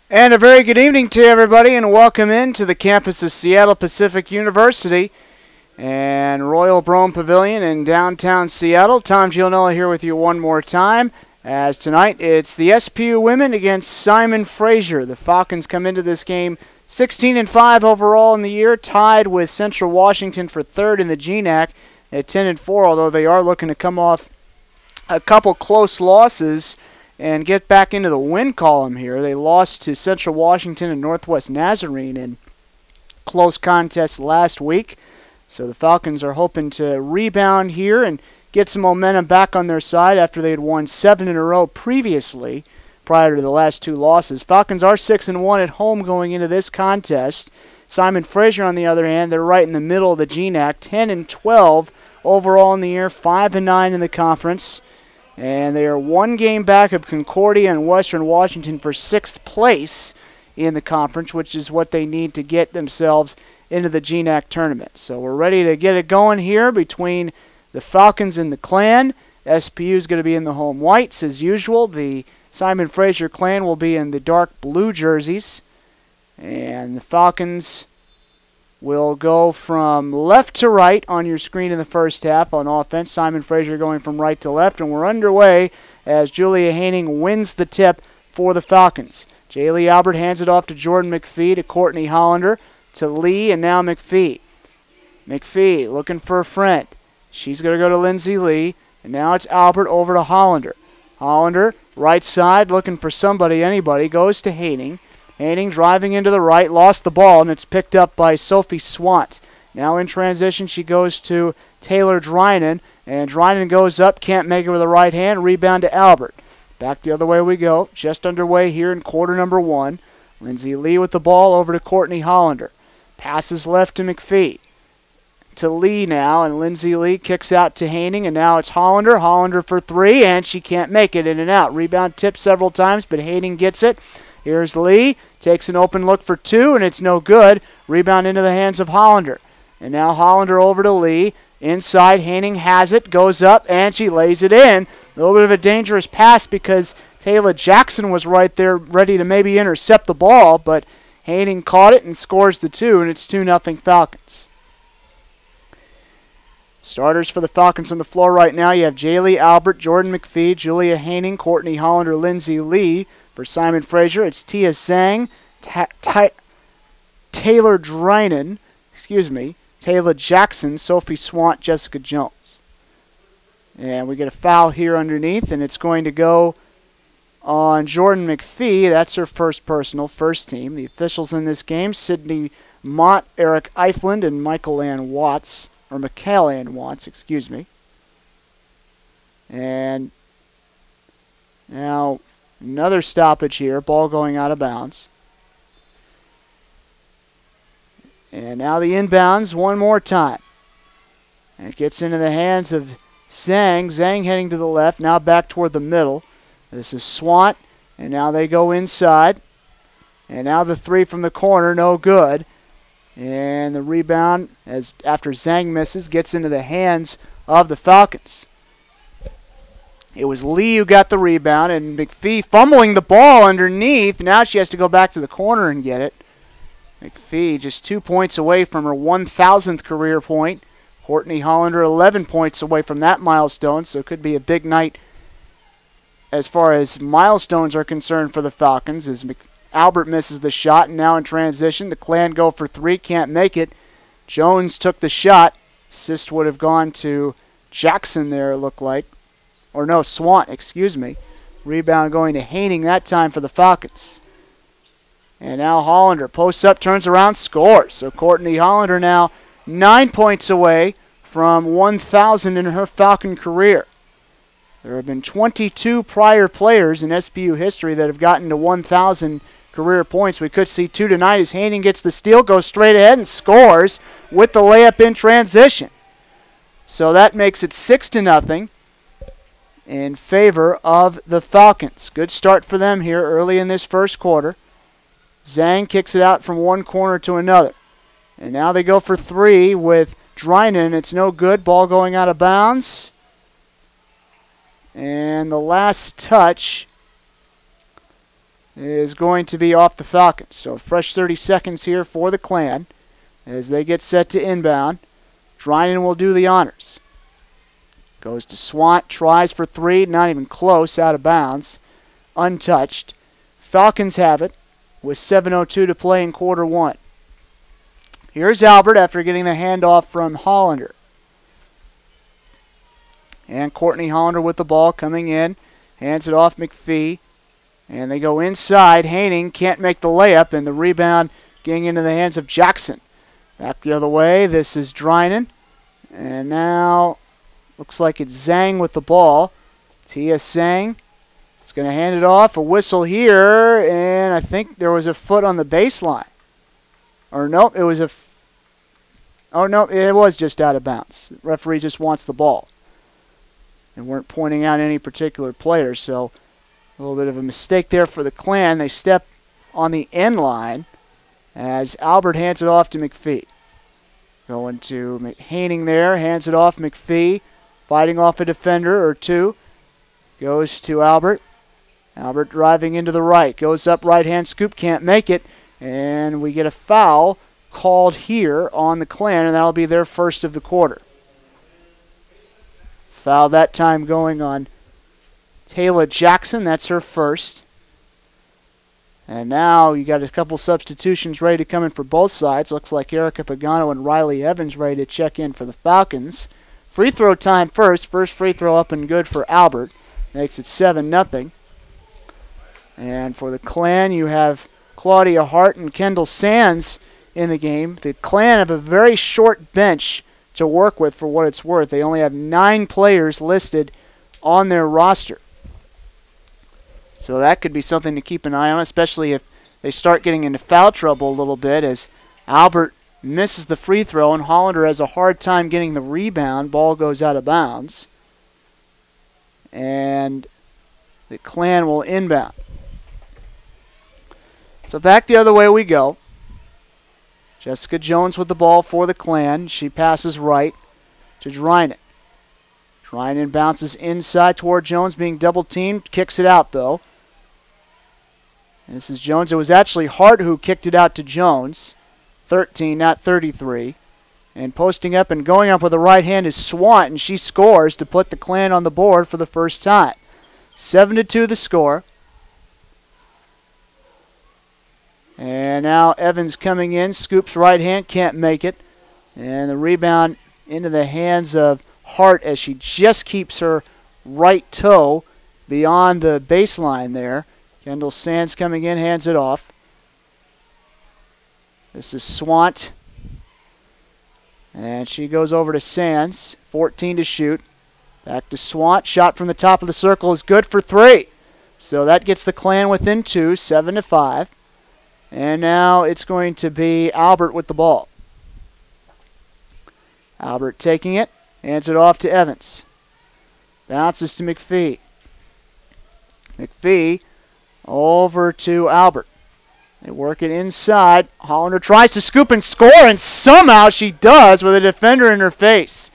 And a very good evening to everybody, and welcome in to the campus of Seattle Pacific University and Royal Brome Pavilion in downtown Seattle. Tom Gianella here with you one more time, as tonight it's the SPU women against Simon Fraser. The Falcons come into this game 16-5 overall in the year, tied with Central Washington for third in the GNAC at 10-4, although they are looking to come off a couple close losses and get back into the win column here. They lost to Central Washington and Northwest Nazarene in close contests last week. So the Falcons are hoping to rebound here and get some momentum back on their side after they had won 7 in a row previously prior to the last two losses. Falcons are 6-1 at home going into this contest. Simon Fraser, on the other hand, they're right in the middle of the GNAC, 10-12 overall in the year, 5-9 in the conference. And they are one game back of Concordia and Western Washington for 6th place in the conference, which is what they need to get themselves into the GNAC tournament. So we're ready to get it going here between the Falcons and the Clan. SPU is going to be in the home whites as usual. The Simon Fraser Clan will be in the dark blue jerseys. And the Falcons will go from left to right on your screen in the first half on offense. Simon Fraser going from right to left, and we're underway as Julia Haining wins the tip for the Falcons. Jaylee Albert hands it off to Jordan McPhee, to Courtney Hollander, to Lee, and now McPhee. McPhee looking for a friend. She's going to go to Lindsay Lee, and now it's Albert over to Hollander. Hollander, right side, looking for somebody, anybody, goes to Haining. Haining driving into the right, lost the ball, and it's picked up by Sophie Swant. Now in transition, she goes to Taylor Drynan, and Drynan goes up, can't make it with the right hand, rebound to Albert. Back the other way we go, just underway here in quarter number 1. Lindsay Lee with the ball over to Courtney Hollander. Passes left to McPhee. To Lee now, and Lindsay Lee kicks out to Haining, and now it's Hollander. Hollander for 3, and she can't make it, in and out. Rebound tipped several times, but Haining gets it. Here's Lee, takes an open look for 2, and it's no good. Rebound into the hands of Hollander. And now Hollander over to Lee. Inside, Haining has it, goes up, and she lays it in. A little bit of a dangerous pass because Taylor Jackson was right there ready to maybe intercept the ball, but Haining caught it and scores the 2, and it's 2-0 Falcons. Starters for the Falcons on the floor right now. You have Jaylee Albert, Jordan McPhee, Julia Haining, Courtney Hollander, Lindsay Lee. For Simon Fraser, it's Tia Zhang, Taylor Drynan, Taylor Jackson, Sophie Swant, Jessica Jones. And we get a foul here underneath, and it's going to go on Jordan McPhee. That's her first personal, first team. The officials in this game, Sydney Mott, Eric Eifland, and Michael Ann Watts. And now another stoppage here, ball going out of bounds. And now the inbounds one more time. And it gets into the hands of Zhang. Zhang heading to the left, now back toward the middle. This is Swant, and now they go inside. And now the 3 from the corner, no good. And the rebound, as after Zhang misses, gets into the hands of the Falcons. It was Lee who got the rebound, and McPhee fumbling the ball underneath. Now she has to go back to the corner and get it. McPhee just 2 points away from her 1,000th career point. Courtney Hollander 11 points away from that milestone, so it could be a big night as far as milestones are concerned for the Falcons, as Albert misses the shot, and now in transition, the Clan go for 3, can't make it. Jones took the shot. Assist would have gone to Jackson there, it looked like. Or no, Swant, Rebound going to Haining that time for the Falcons. And now Hollander posts up, turns around, scores. So Courtney Hollander now 9 points away from 1,000 in her Falcon career. There have been 22 prior players in SPU history that have gotten to 1,000 career points. We could see 2 tonight as Haining gets the steal, goes straight ahead and scores with the layup in transition. So that makes it 6-0 in favor of the Falcons. Good start for them here early in this first quarter. Zhang kicks it out from one corner to another. And now they go for 3 with Drynan. It's no good. Ball going out of bounds. And the last touch is going to be off the Falcons. So fresh 30 seconds here for the Clan as they get set to inbound. Drynan will do the honors. Goes to Swant, tries for three, not even close, out of bounds. Untouched. Falcons have it with 7:02 to play in quarter one. Here's Albert after getting the handoff from Hollander. And Courtney Hollander with the ball coming in. Hands it off McPhee. And they go inside. Haining can't make the layup, and the rebound getting into the hands of Jackson. Back the other way. This is Drynan. And now looks like it's Zhang with the ball. Tia Zhang is going to hand it off. A whistle here, and I think there was a foot on the baseline. Or nope, it was it was just out of bounds. The referee just wants the ball. And weren't pointing out any particular player, so a little bit of a mistake there for the Clan. They step on the end line as Albert hands it off to McPhee. Going to Haining there, hands it off McPhee, fighting off a defender or two. Goes to Albert. Albert driving into the right. Goes up right-hand scoop, can't make it. And we get a foul called here on the Clan, and that'll be their first of the quarter. Foul that time going on Taylor Jackson. That's her first. And now you got a couple substitutions ready to come in for both sides. Looks like Erica Pagano and Riley Evans ready to check in for the Falcons. Free throw time first. First free throw up and good for Albert. Makes it 7-0. And for the Clan, you have Claudia Hart and Kendall Sands in the game. The Clan have a very short bench to work with for what it's worth. They only have 9 players listed on their roster. So that could be something to keep an eye on, especially if they start getting into foul trouble a little bit, as Albert misses the free throw and Hollander has a hard time getting the rebound. Ball goes out of bounds. And the Clan will inbound. So back the other way we go. Jessica Jones with the ball for the Clan. She passes right to Drynan. Drynan bounces inside toward Jones, being double-teamed. Kicks it out, though. And this is Jones. It was actually Hart who kicked it out to Jones. 13, not 33. And posting up and going up with the right hand is Swant, and she scores to put the Clan on the board for the first time. 7-2 the score. And now Evans coming in, scoops right hand, can't make it. And the rebound into the hands of Hart as she just keeps her right toe beyond the baseline there. Kendall Sands coming in, hands it off. This is Swant. And she goes over to Sands, 14 to shoot. Back to Swant, shot from the top of the circle is good for 3. So that gets the Clan within 2, 7-5. And now it's going to be Albert with the ball. Albert taking it, hands it off to Evans. Bounces to McPhee. McPhee over to Albert. They work it inside. Hollander tries to scoop and score, and somehow she does with a defender in her face.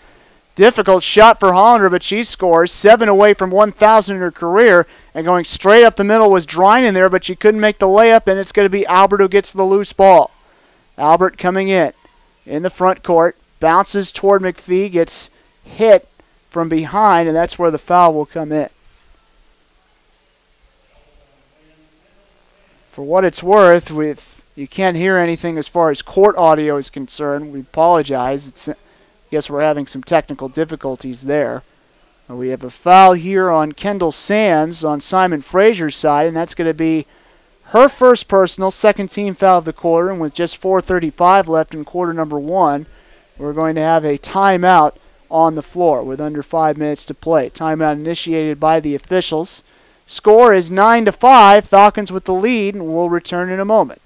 Difficult shot for Hollander, but she scores. 7 away from 1,000 in her career. And going straight up the middle was Drynan there, but she couldn't make the layup, and it's going to be Albert who gets the loose ball. Albert coming in the front court. Bounces toward McPhee, gets hit from behind, and that's where the foul will come in. For what it's worth, you can't hear anything as far as court audio is concerned. We apologize. I guess we're having some technical difficulties there. We have a foul here on Kendall Sands on Simon Fraser's side, and that's going to be her first personal, second team foul of the quarter. And with just 4:35 left in quarter number 1, we're going to have a timeout on the floor with under 5 minutes to play. Timeout initiated by the officials. Score is 9-5. Falcons with the lead, and we'll return in a moment.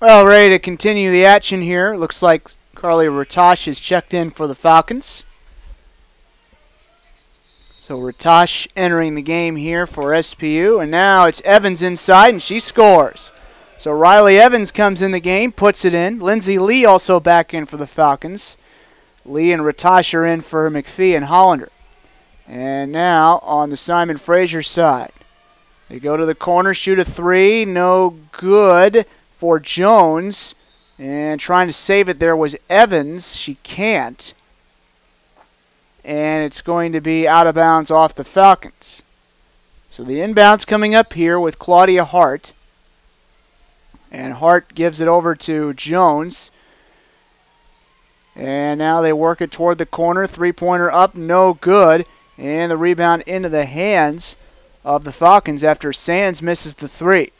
Well, ready to continue the action here. Looks like Carly Ratash is checked in for the Falcons. So Ratash entering the game here for SPU. And now it's Evans inside, and she scores. So Riley Evans comes in the game, puts it in. Lindsay Lee also back in for the Falcons. Lee and Ratash are in for McPhee and Hollander. And now on the Simon Fraser side. They go to the corner, shoot a three. No good for Jones. And trying to save it there was Evans. She can't. And it's going to be out of bounds off the Falcons. So the inbounds coming up here with Claudia Hart. And Hart gives it over to Jones. And now they work it toward the corner. Three-pointer up, no good. And the rebound into the hands of the Falcons after Sands misses the three.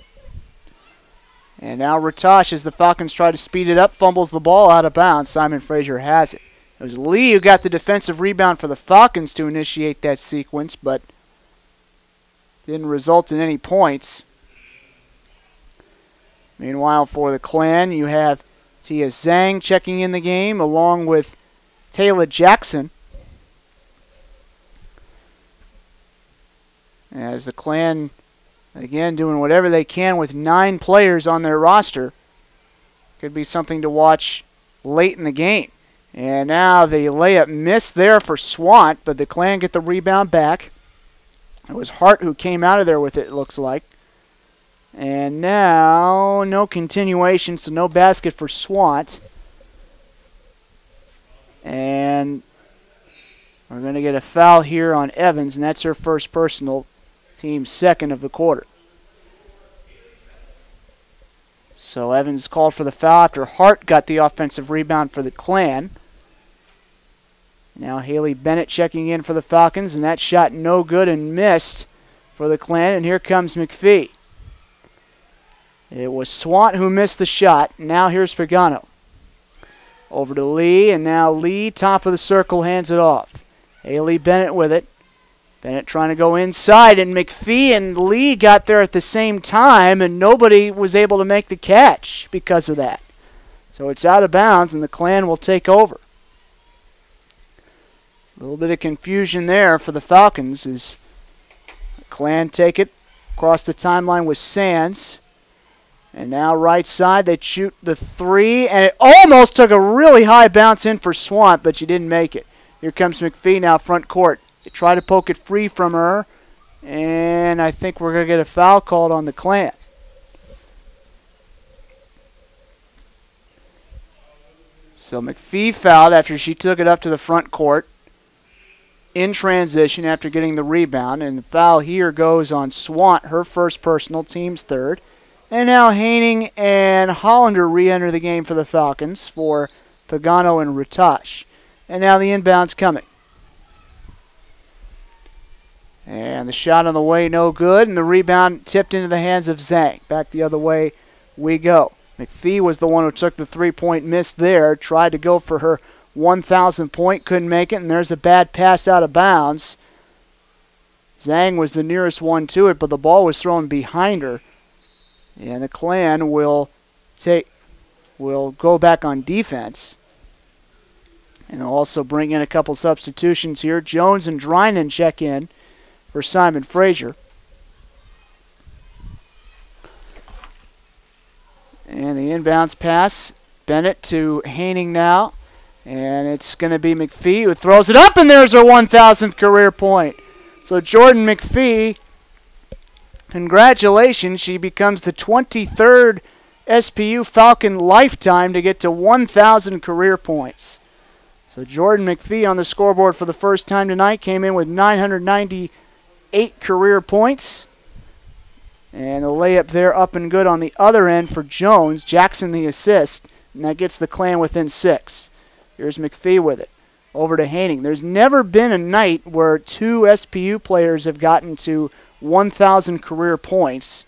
And now Ratash, as the Falcons try to speed it up, fumbles the ball out of bounds. Simon Fraser has it. It was Lee who got the defensive rebound for the Falcons to initiate that sequence, but didn't result in any points. Meanwhile, for the Clan, you have Tia Zhang checking in the game, along with Taylor Jackson. As the Clan, again, doing whatever they can with 9 players on their roster. Could be something to watch late in the game. And now the layup missed there for Swant, but the Clan get the rebound back. It was Hart who came out of there with it, looks like. And now, no continuation, so no basket for Swant. And we're going to get a foul here on Evans, and that's her first personal, team's second of the quarter. So Evans called for the foul after Hart got the offensive rebound for the Clan. Now Haley Bennett checking in for the Falcons, and that shot no good and missed for the Clan, and here comes McPhee. It was Swant who missed the shot. Now here's Pagano. Over to Lee, and now Lee, top of the circle, hands it off. Haley Bennett with it. Bennett trying to go inside, and McPhee and Lee got there at the same time, and nobody was able to make the catch because of that. So it's out of bounds, and the Clan will take over. A little bit of confusion there for the Falcons as the Clan take it across the timeline with Sands. And now right side, they shoot the three, and it almost took a really high bounce in for Swant, but she didn't make it. Here comes McPhee now front court. They try to poke it free from her, and I think we're going to get a foul called on the Clan. So McPhee fouled after she took it up to the front court in transition after getting the rebound, and the foul here goes on Swant, her first personal, team's third. And now Haining and Hollander re-enter the game for the Falcons for Pagano and Ratash. And now the inbound's coming. And the shot on the way, no good. And the rebound tipped into the hands of Zhang. Back the other way we go. McPhee was the one who took the three-point miss there. Tried to go for her 1,000 point. Couldn't make it. And there's a bad pass out of bounds. Zhang was the nearest one to it, but the ball was thrown behind her. And the Clan will go back on defense. And they'll also bring in a couple substitutions here. Jones and Drynan check in for Simon Fraser. And the inbounds pass. Bennett to Haining now. And it's going to be McPhee who throws it up, and there's her 1,000th career point. So Jordan McPhee, congratulations. She becomes the 23rd SPU Falcon lifetime to get to 1,000 career points. So Jordan McPhee on the scoreboard for the first time tonight came in with 998 career points. And a layup there up and good on the other end for Jones. Jackson the assist, and that gets the Clan within 6. Here's McPhee with it. Over to Haining. There's never been a night where 2 SPU players have gotten to 1,000 career points.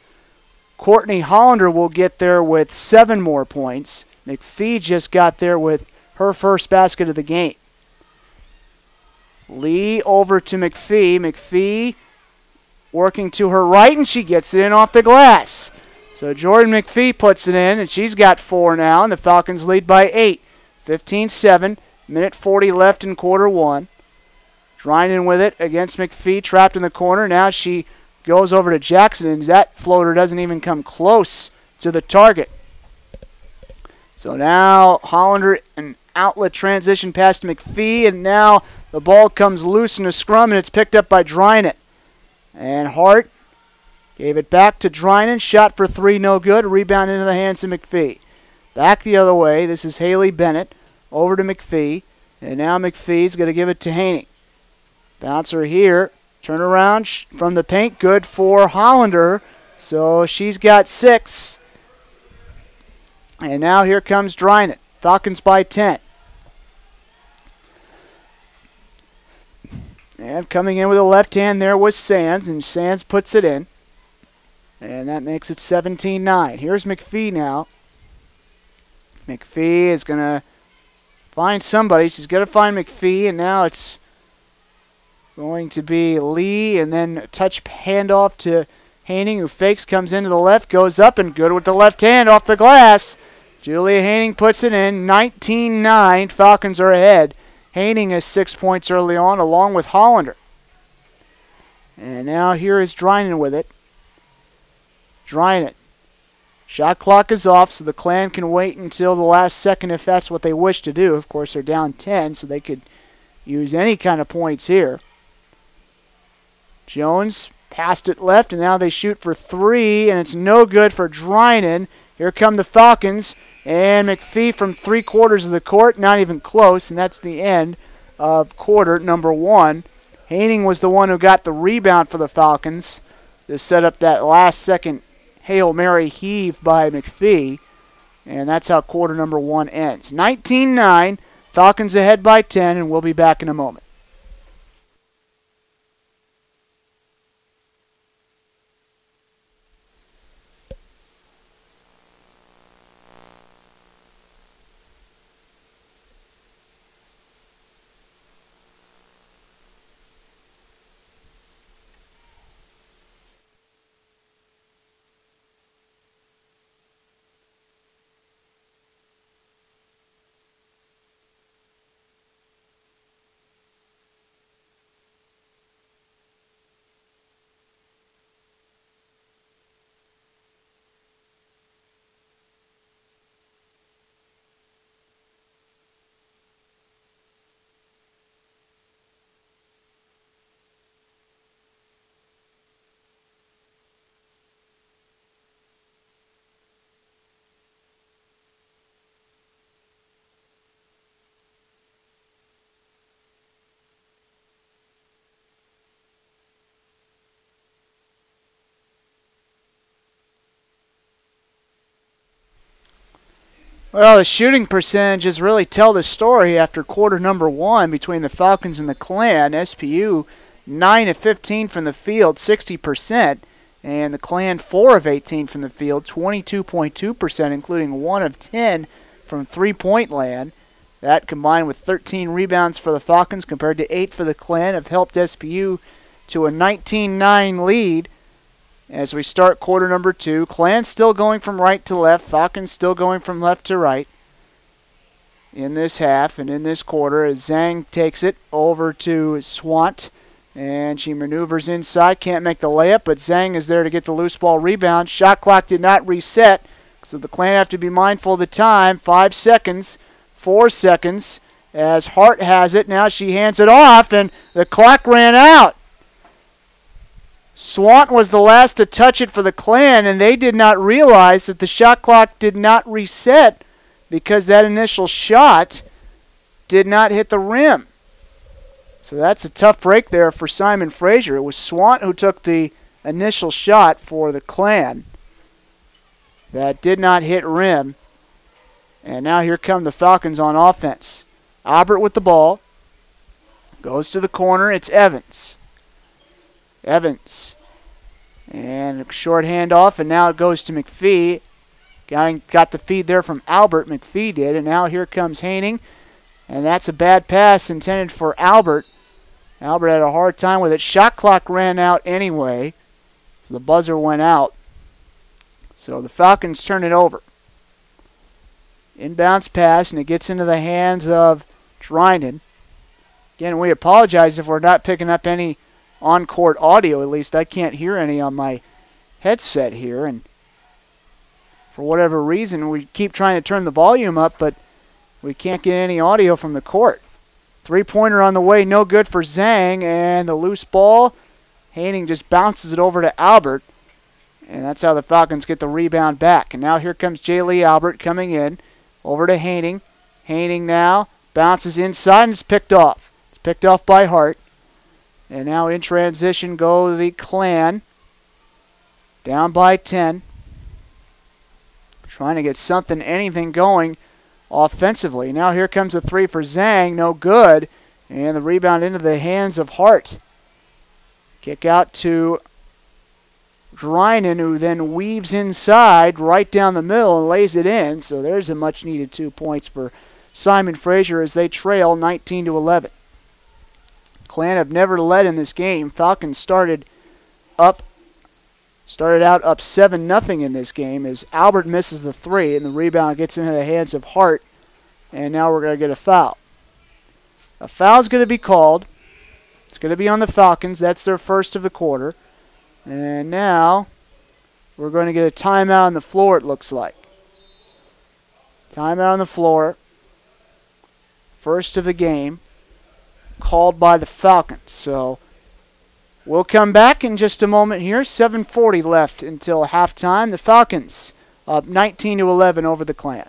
Courtney Hollander will get there with 7 more points. McPhee just got there with her first basket of the game. Lee over to McPhee. McPhee working to her right, and she gets it in off the glass. So Jordan McPhee puts it in, and she's got 4 now, and the Falcons lead by 8. 15-7, minute 40 left in quarter one. Drinan with it against McPhee, trapped in the corner. Now she goes over to Jackson, and that floater doesn't even come close to the target. So now Hollander, an outlet transition pass to McPhee, and now the ball comes loose in a scrum, and it's picked up by Drinan. And Hart gave it back to Drinan, shot for 3, no good. Rebound into the hands of McPhee. Back the other way, this is Haley Bennett, over to McPhee, and now McPhee's going to give it to Haney. Bouncer here, turn around from the paint, good for Hollander, so she's got 6. And now here comes Drinan. Falcons by 10. And coming in with a left hand there was Sands, and Sands puts it in. And that makes it 17-9. Here's McPhee now. McPhee is going to find somebody. She's going to find McPhee, and now it's going to be Lee, and then a touch handoff to Haining, who fakes, comes into the left, goes up, and good with the left hand off the glass. Julia Haining puts it in. 19-9. Falcons are ahead. Haining has 6 points early on, along with Hollander. And now here is Drinan with it. Drinan. Shot clock is off, so the Clan can wait until the last second if that's what they wish to do. Of course, they're down 10, so they could use any kind of points here. Jones passed it left, and now they shoot for 3, and it's no good for Drinan. Here come the Falcons, and McPhee from 3/4 of the court, not even close, and that's the end of quarter number 1. Haining was the one who got the rebound for the Falcons to set up that last second Hail Mary heave by McPhee, and that's how quarter number 1 ends. 19-9, Falcons ahead by 10, and we'll be back in a moment. Well, the shooting percentages really tell the story after quarter number 1 between the Falcons and the Clan. SPU 9 of 15 from the field, 60%, and the Clan 4 of 18 from the field, 22.2%, including 1 of 10 from three-point land. That, combined with 13 rebounds for the Falcons compared to 8 for the Clan, have helped SPU to a 19-9 lead. As we start quarter number 2, Clan still going from right to left, Falcons still going from left to right in this half and in this quarter as Zhang takes it over to Swant, and she maneuvers inside, can't make the layup, but Zhang is there to get the loose ball rebound. Shot clock did not reset, so the Clan have to be mindful of the time. 5 seconds, 4 seconds, as Hart has it. Now she hands it off, and the clock ran out. Swant was the last to touch it for the Clan, and they did not realize that the shot clock did not reset because that initial shot did not hit the rim. So that's a tough break there for Simon Fraser. It was Swant who took the initial shot for the Clan that did not hit rim. And now here come the Falcons on offense. Albert with the ball. Goes to the corner. It's Evans. Evans. And a short handoff, and now it goes to McPhee. Got the feed there from Albert, McPhee did, and now here comes Haining. And that's a bad pass intended for Albert. Albert had a hard time with it. Shot clock ran out anyway, so the buzzer went out. So the Falcons turn it over. Inbounds pass, and it gets into the hands of Drinan. Again, we apologize if we're not picking up any on-court audio. At least I can't hear any on my headset here. And for whatever reason, we keep trying to turn the volume up, but we can't get any audio from the court. Three-pointer on the way, no good for Zhang, and the loose ball. Haining just bounces it over to Albert, and that's how the Falcons get the rebound back. And now here comes J. Lee Albert coming in, over to Haining. Haining now bounces inside, and it's picked off. It's picked off by Hart. And now in transition go the Clan, down by 10. Trying to get something, anything going offensively. Now here comes a three for Zhang, no good. And the rebound into the hands of Hart. Kick out to Drinan, who then weaves inside right down the middle and lays it in. So there's a much-needed 2 points for Simon Fraser as they trail 19-11. Clan have never led in this game. Falcons started out up 7-0 in this game as Albert misses the three, and the rebound gets into the hands of Hart. And now we're going to get a foul. A foul's going to be called. It's going to be on the Falcons. That's their first of the quarter. And now we're going to get a timeout on the floor, it looks like. Timeout on the floor. First of the game. Called by the Falcons. So we'll come back in just a moment here. 7:40 left until halftime. The Falcons up 19-11 over the Clan.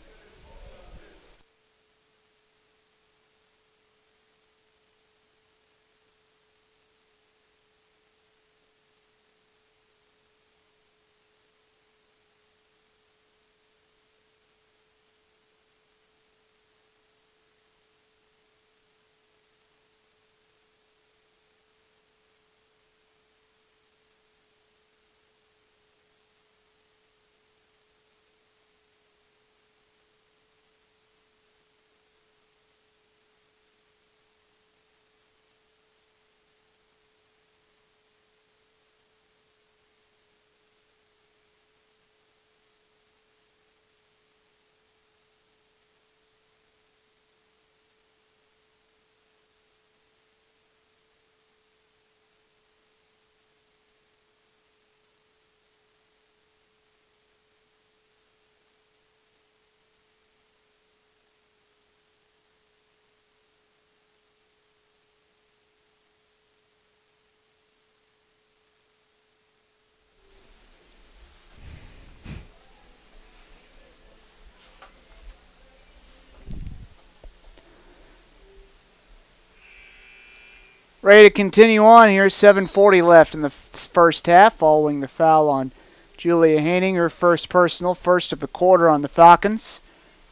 Ready to continue on here. 7:40 left in the first half following the foul on Julia Haining, her first personal, first of the quarter on the Falcons.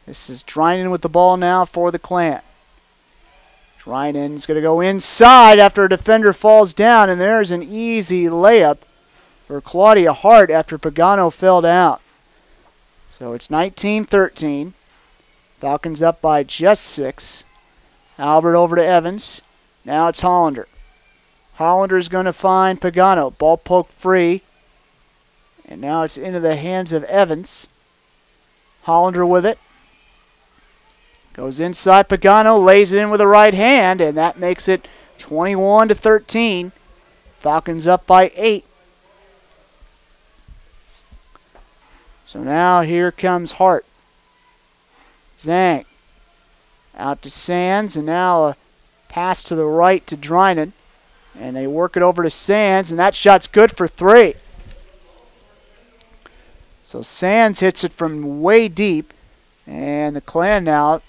This is Drinan with the ball now for the Clan. Drinan's going to go inside after a defender falls down, and there's an easy layup for Claudia Hart after Pagano fell down. So it's 19-13. Falcons up by just 6. Albert over to Evans. Now it's Hollander. Hollander's going to find Pagano. Ball poked free. And now it's into the hands of Evans. Hollander with it. Goes inside Pagano, lays it in with the right hand, and that makes it 21-13. Falcons up by 8. So now here comes Hart. Zhang. Out to Sands, and now a pass to the right to Drinan. And they work it over to Sands, and that shot's good for 3. So Sands hits it from way deep, and the Clan now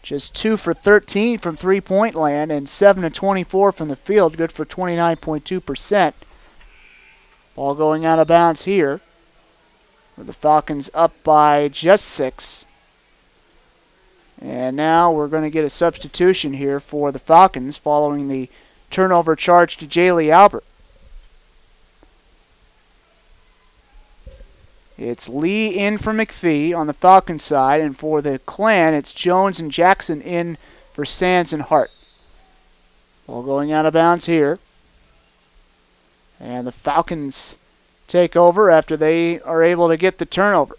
just 2 for 13 from three-point land and 7 of 24 from the field, good for 29.2%. Ball going out of bounds here, with the Falcons up by just 6. And now we're going to get a substitution here for the Falcons following the turnover charge to Jaylee Albert. It's Lee in for McPhee on the Falcons side, and for the Clan, it's Jones and Jackson in for Sands and Hart. Ball going out of bounds here. And the Falcons take over after they are able to get the turnover.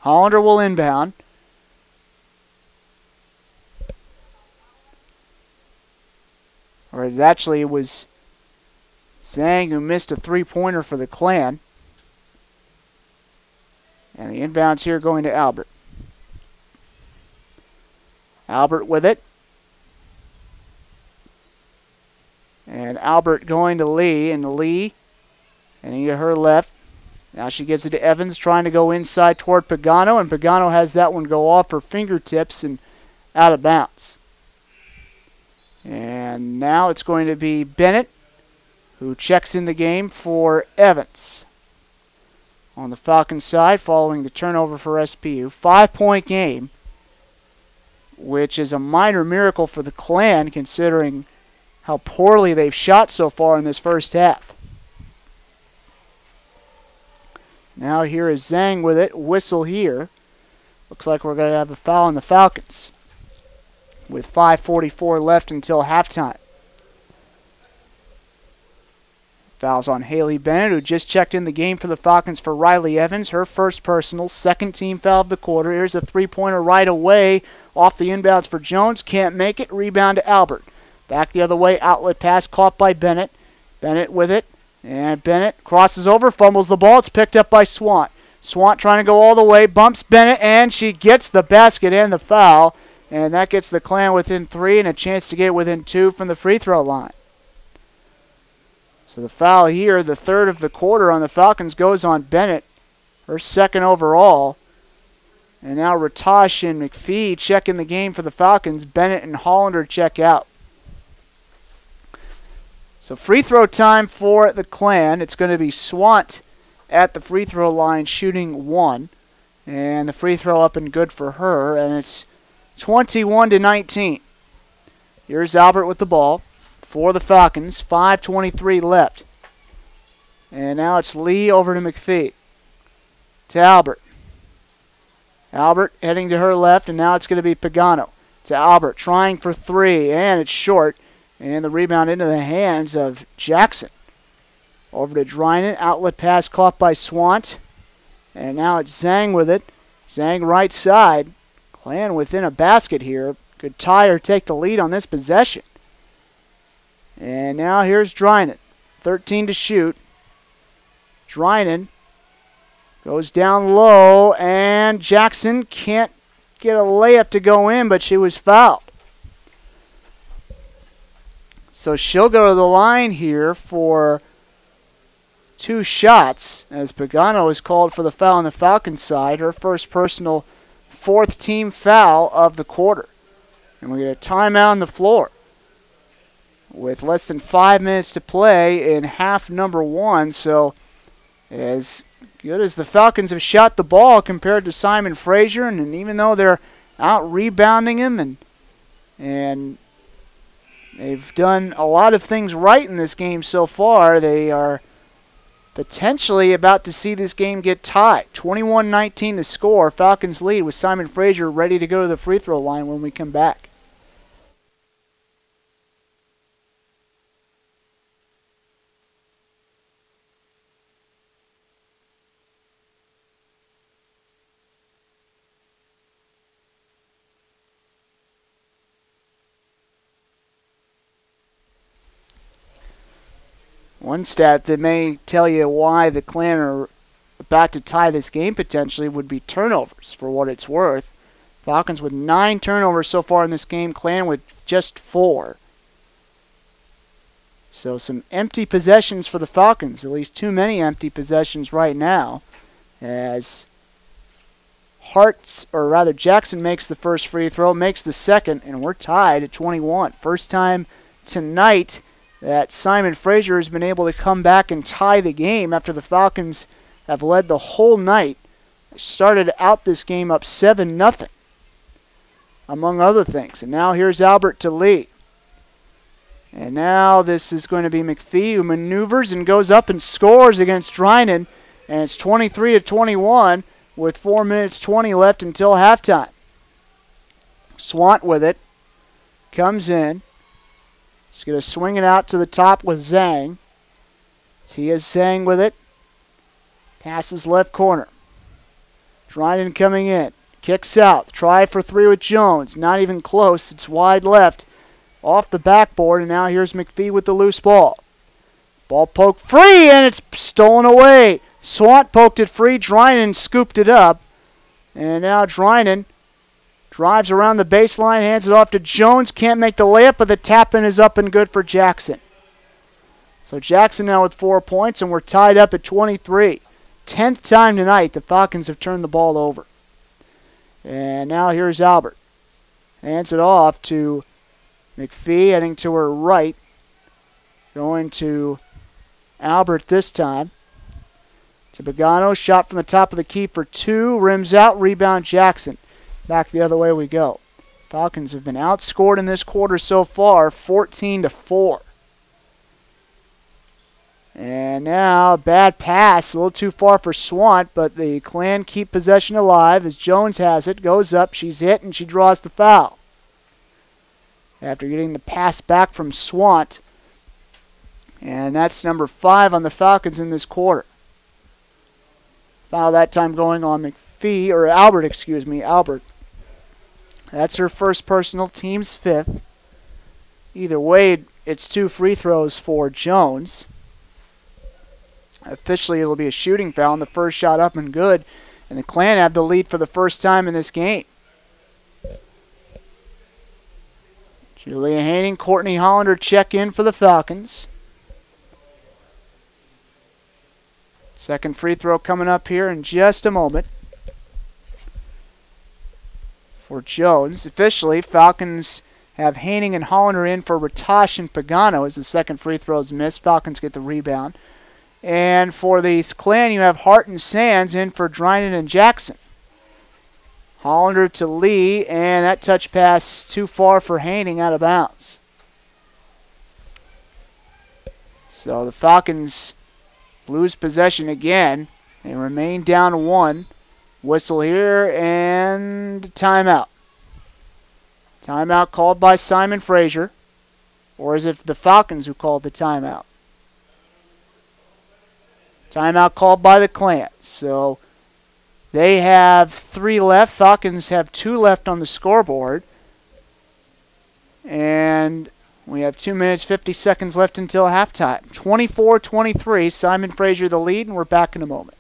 Hollander will inbound. Or it was Zhang who missed a three-pointer for the Clan. And the inbounds here going to Albert. Albert with it. And Albert going to Lee, and Lee, and to her left. Now she gives it to Evans, trying to go inside toward Pagano, and Pagano has that one go off her fingertips and out of bounds. And now it's going to be Bennett, who checks in the game for Evans. On the Falcons side, following the turnover for SPU. 5-point game, which is a minor miracle for the Clan, considering how poorly they've shot so far in this first half. Now here is Zhang with it. Whistle here. Looks like we're going to have a foul on the Falcons, with 5:44 left until halftime. Fouls on Haley Bennett, who just checked in the game for the Falcons for Riley Evans. Her first personal, second team foul of the quarter. Here's a three-pointer right away off the inbounds for Jones. Can't make it. Rebound to Albert. Back the other way. Outlet pass caught by Bennett. Bennett with it. And Bennett crosses over, fumbles the ball. It's picked up by Swant. Swant trying to go all the way. Bumps Bennett, and she gets the basket and the foul. And that gets the Clan within 3 and a chance to get within 2 from the free throw line. So the foul here, the third of the quarter on the Falcons, goes on Bennett, her second overall. And now Ratosh and McPhee check in the game for the Falcons. Bennett and Hollander check out. So free throw time for the Clan. It's going to be Swant at the free throw line shooting 1. And the free throw up and good for her. And it's 21-19. Here's Albert with the ball for the Falcons. 5:23 left. And now it's Lee over to McPhee. To Albert. Albert heading to her left, and now it's going to be Pagano. To Albert, trying for 3, and it's short. And the rebound into the hands of Jackson. Over to Drynan. Outlet pass caught by Swant. And now it's Zhang with it. Zhang right side. Clan within a basket here. Could tie or take the lead on this possession. And now here's Drynan. 13 to shoot. Drynan goes down low, and Jackson can't get a layup to go in, but she was fouled. So she'll go to the line here for 2 shots, as Pagano is called for the foul on the Falcons side. Her first personal, 4th team foul of the quarter. And we get a timeout on the floor with less than 5 minutes to play in half number 1. So as good as the Falcons have shot the ball compared to Simon Fraser, and even though they're out rebounding him and they've done a lot of things right in this game so far, they are potentially about to see this game get tied. 21-19 the score. Falcons lead with Simon Fraser ready to go to the free throw line when we come back. One stat that may tell you why the Clan are about to tie this game potentially would be turnovers, for what it's worth. Falcons with 9 turnovers so far in this game, Clan with just 4. So some empty possessions for the Falcons, at least too many empty possessions right now, as Jackson makes the first free throw, makes the second, and we're tied at 21. First time tonight that Simon Fraser has been able to come back and tie the game after the Falcons have led the whole night. They started out this game up 7-0, among other things. And now here's Albert to Lee. And now this is going to be McPhee, who maneuvers and goes up and scores against Drynan. And it's 23-21 with 4 minutes 20 left until halftime. Swant with it. Comes in. He's going to swing it out to the top with Zhang. Tia Zhang with it. Passes left corner. Dryden coming in. Kicks out. Try for three with Jones. Not even close. It's wide left. Off the backboard, and now here's McPhee with the loose ball. Ball poked free, and it's stolen away. Swant poked it free. Dryden scooped it up. And now Dryden drives around the baseline, hands it off to Jones. Can't make the layup, but the tap-in is up and good for Jackson. So Jackson now with 4 points, and we're tied up at 23. 10th time tonight the Falcons have turned the ball over. And now here's Albert. Hands it off to McPhee, heading to her right. Going to Albert this time. To Pagano, shot from the top of the key for two. Rims out, rebound Jackson. Back the other way we go. Falcons have been outscored in this quarter so far, 14-4. And now a bad pass, a little too far for Swant, but the Clan keep possession alive as Jones has it, goes up, she's hit, and she draws the foul. After getting the pass back from Swant. And that's number 5 on the Falcons in this quarter. Foul that time going on McPhee, or Albert, excuse me, Albert. That's her first personal, team's 5th. Either way, it's 2 free throws for Jones. Officially, it'll be a shooting foul, and the first shot up and good. And the Clan have the lead for the first time in this game. Julia Haining, Courtney Hollander check in for the Falcons. Second free throw coming up here in just a moment for Jones. Officially, Falcons have Haining and Hollander in for Ratosh and Pagano as the second free throw is missed. Falcons get the rebound. And for the Clan, you have Hart and Sands in for Dryden and Jackson. Hollander to Lee, and that touch pass too far for Haining, out of bounds. So the Falcons lose possession again. They remain down 1. Whistle here, and timeout. Timeout called by Simon Fraser. Or is it the Falcons who called the timeout? Timeout called by the Clan. So they have 3 left. Falcons have 2 left on the scoreboard. And we have 2 minutes, 50 seconds left until halftime. 24-23, Simon Fraser the lead, and we're back in a moment.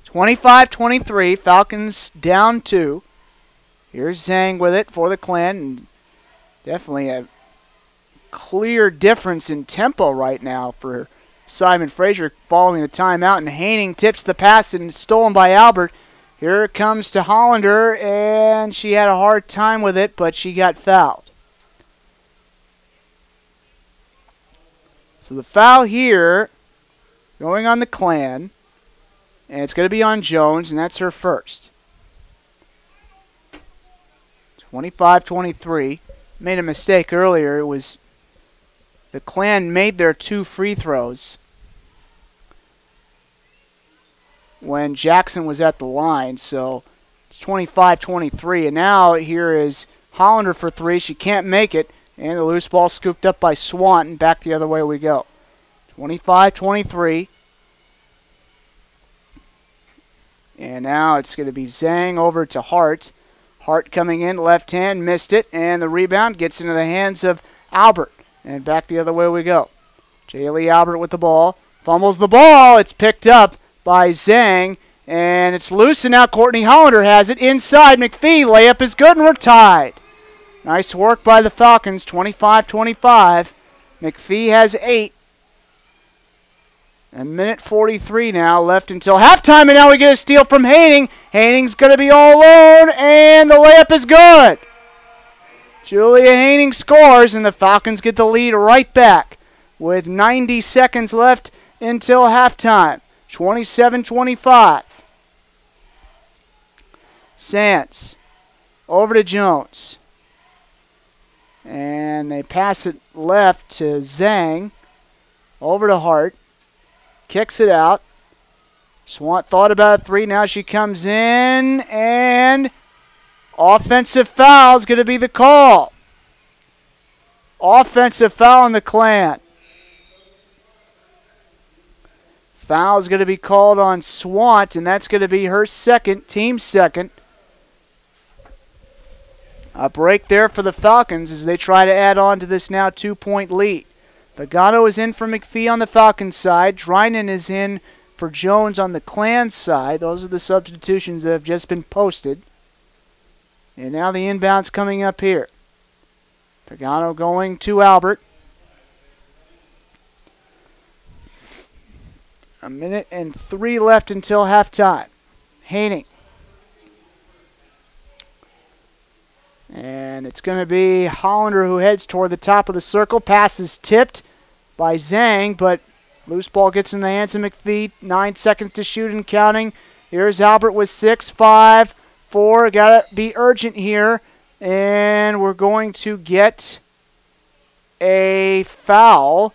(25-23), Falcons down 2. Here's Zhang with it for the Clan. And definitely a clear difference in tempo right now for Simon Fraser following the timeout. And Haining tips the pass, and it's stolen by Albert. Here it comes to Hollander, and she had a hard time with it, but she got fouled. So the foul here going on the Clan. And it's going to be on Jones, and that's her first. 25-23. Made a mistake earlier. It was the Clan made their 2 free throws when Jackson was at the line. So it's 25-23. And now here is Hollander for 3. She can't make it. And the loose ball scooped up by Swant, and back the other way we go. 25-23. And now it's going to be Zhang over to Hart. Hart coming in, left hand, missed it. And the rebound gets into the hands of Albert. And back the other way we go. Jaylee Albert with the ball. Fumbles the ball. It's picked up by Zhang. And it's loose, and now Courtney Hollander has it inside. McPhee, layup is good, and we're tied. Nice work by the Falcons, 25-25. McPhee has 8. A minute 43 now left until halftime, and now we get a steal from Haining. Haining's going to be all alone, and the layup is good. Julia Haining scores, and the Falcons get the lead right back. with 90 seconds left until halftime. 27-25. Sands over to Jones. And they pass it left to Zhang. Over to Hart. Kicks it out. Swant thought about a three. Now she comes in. And offensive foul is going to be the call. Offensive foul on the Clan. Foul is going to be called on Swant, and that's going to be her second, team second. A break there for the Falcons as they try to add on to this now 2-point lead. Pagano is in for McPhee on the Falcons side. Drinan is in for Jones on the Clan side. Those are the substitutions that have just been posted. And now the inbound's coming up here. Pagano going to Albert. A minute and 3 left until halftime. Haining. And it's going to be Hollander who heads toward the top of the circle. Pass is tipped by Zhang, but loose ball gets in the hands of McPhee. 9 seconds to shoot and counting. Here's Albert with 6, 5, 4. Got to be urgent here. And we're going to get a foul.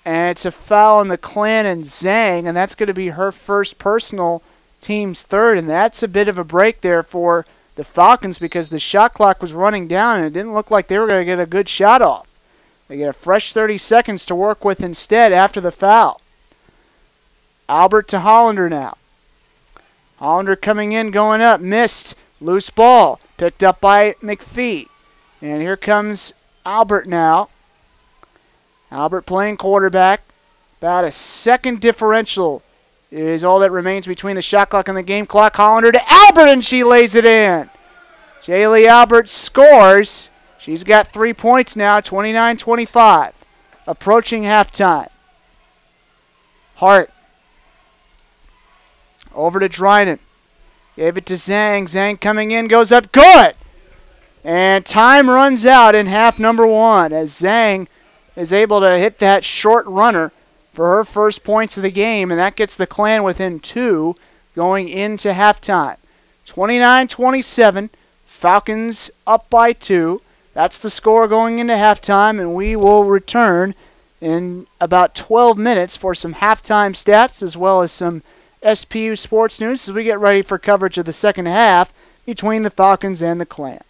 And it's a foul on the Clan and Zhang, and that's going to be her first personal, team's third. And that's a bit of a break there for the Falcons because the shot clock was running down and it didn't look like they were going to get a good shot off. They get a fresh 30 seconds to work with instead after the foul. Albert to Hollander now. Hollander coming in, going up, missed. Loose ball, picked up by McPhee. And here comes Albert now. Albert playing quarterback. About a second differential is all that remains between the shot clock and the game clock. Hollander to Albert, and she lays it in. Jaylee Albert scores. She's got 3 points now, 29-25. Approaching halftime. Hart. Over to Drinan. Gave it to Zhang. Zhang coming in, goes up, good! And time runs out in half number 1 as Zhang is able to hit that short runner for her first points of the game, and that gets the Clan within 2 going into halftime. 29-27, Falcons up by 2. That's the score going into halftime, and we will return in about 12 minutes for some halftime stats as well as some SPU sports news as we get ready for coverage of the second half between the Falcons and the Clan.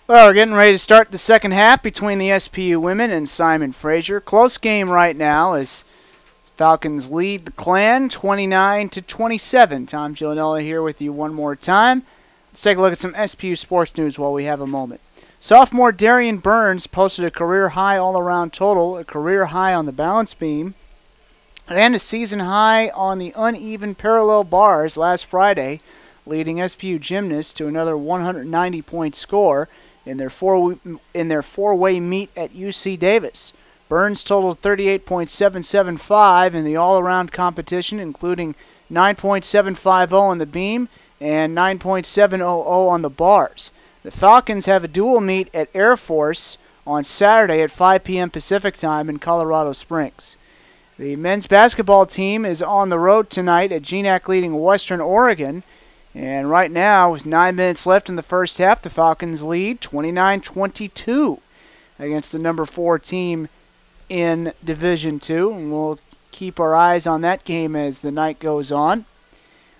Well, we're getting ready to start the second half between the SPU women and Simon Fraser. Close game right now as Falcons lead the Clan 29-27. Tom Giovanella here with you one more time. Let's take a look at some SPU sports news while we have a moment. Sophomore Darian Burns posted a career high all-around total, a career high on the balance beam, and a season high on the uneven parallel bars last Friday, leading SPU gymnasts to another 190-point score in their four-way meet at UC Davis. Burns totaled 38.775 in the all-around competition, including 9.750 on the beam and 9.700 on the bars. The Falcons have a dual meet at Air Force on Saturday at 5 p.m. Pacific Time in Colorado Springs. The men's basketball team is on the road tonight at GNAC leading Western Oregon. And right now, with 9 minutes left in the first half, the Falcons lead 29-22 against the number 4 team in Division II. And we'll keep our eyes on that game as the night goes on.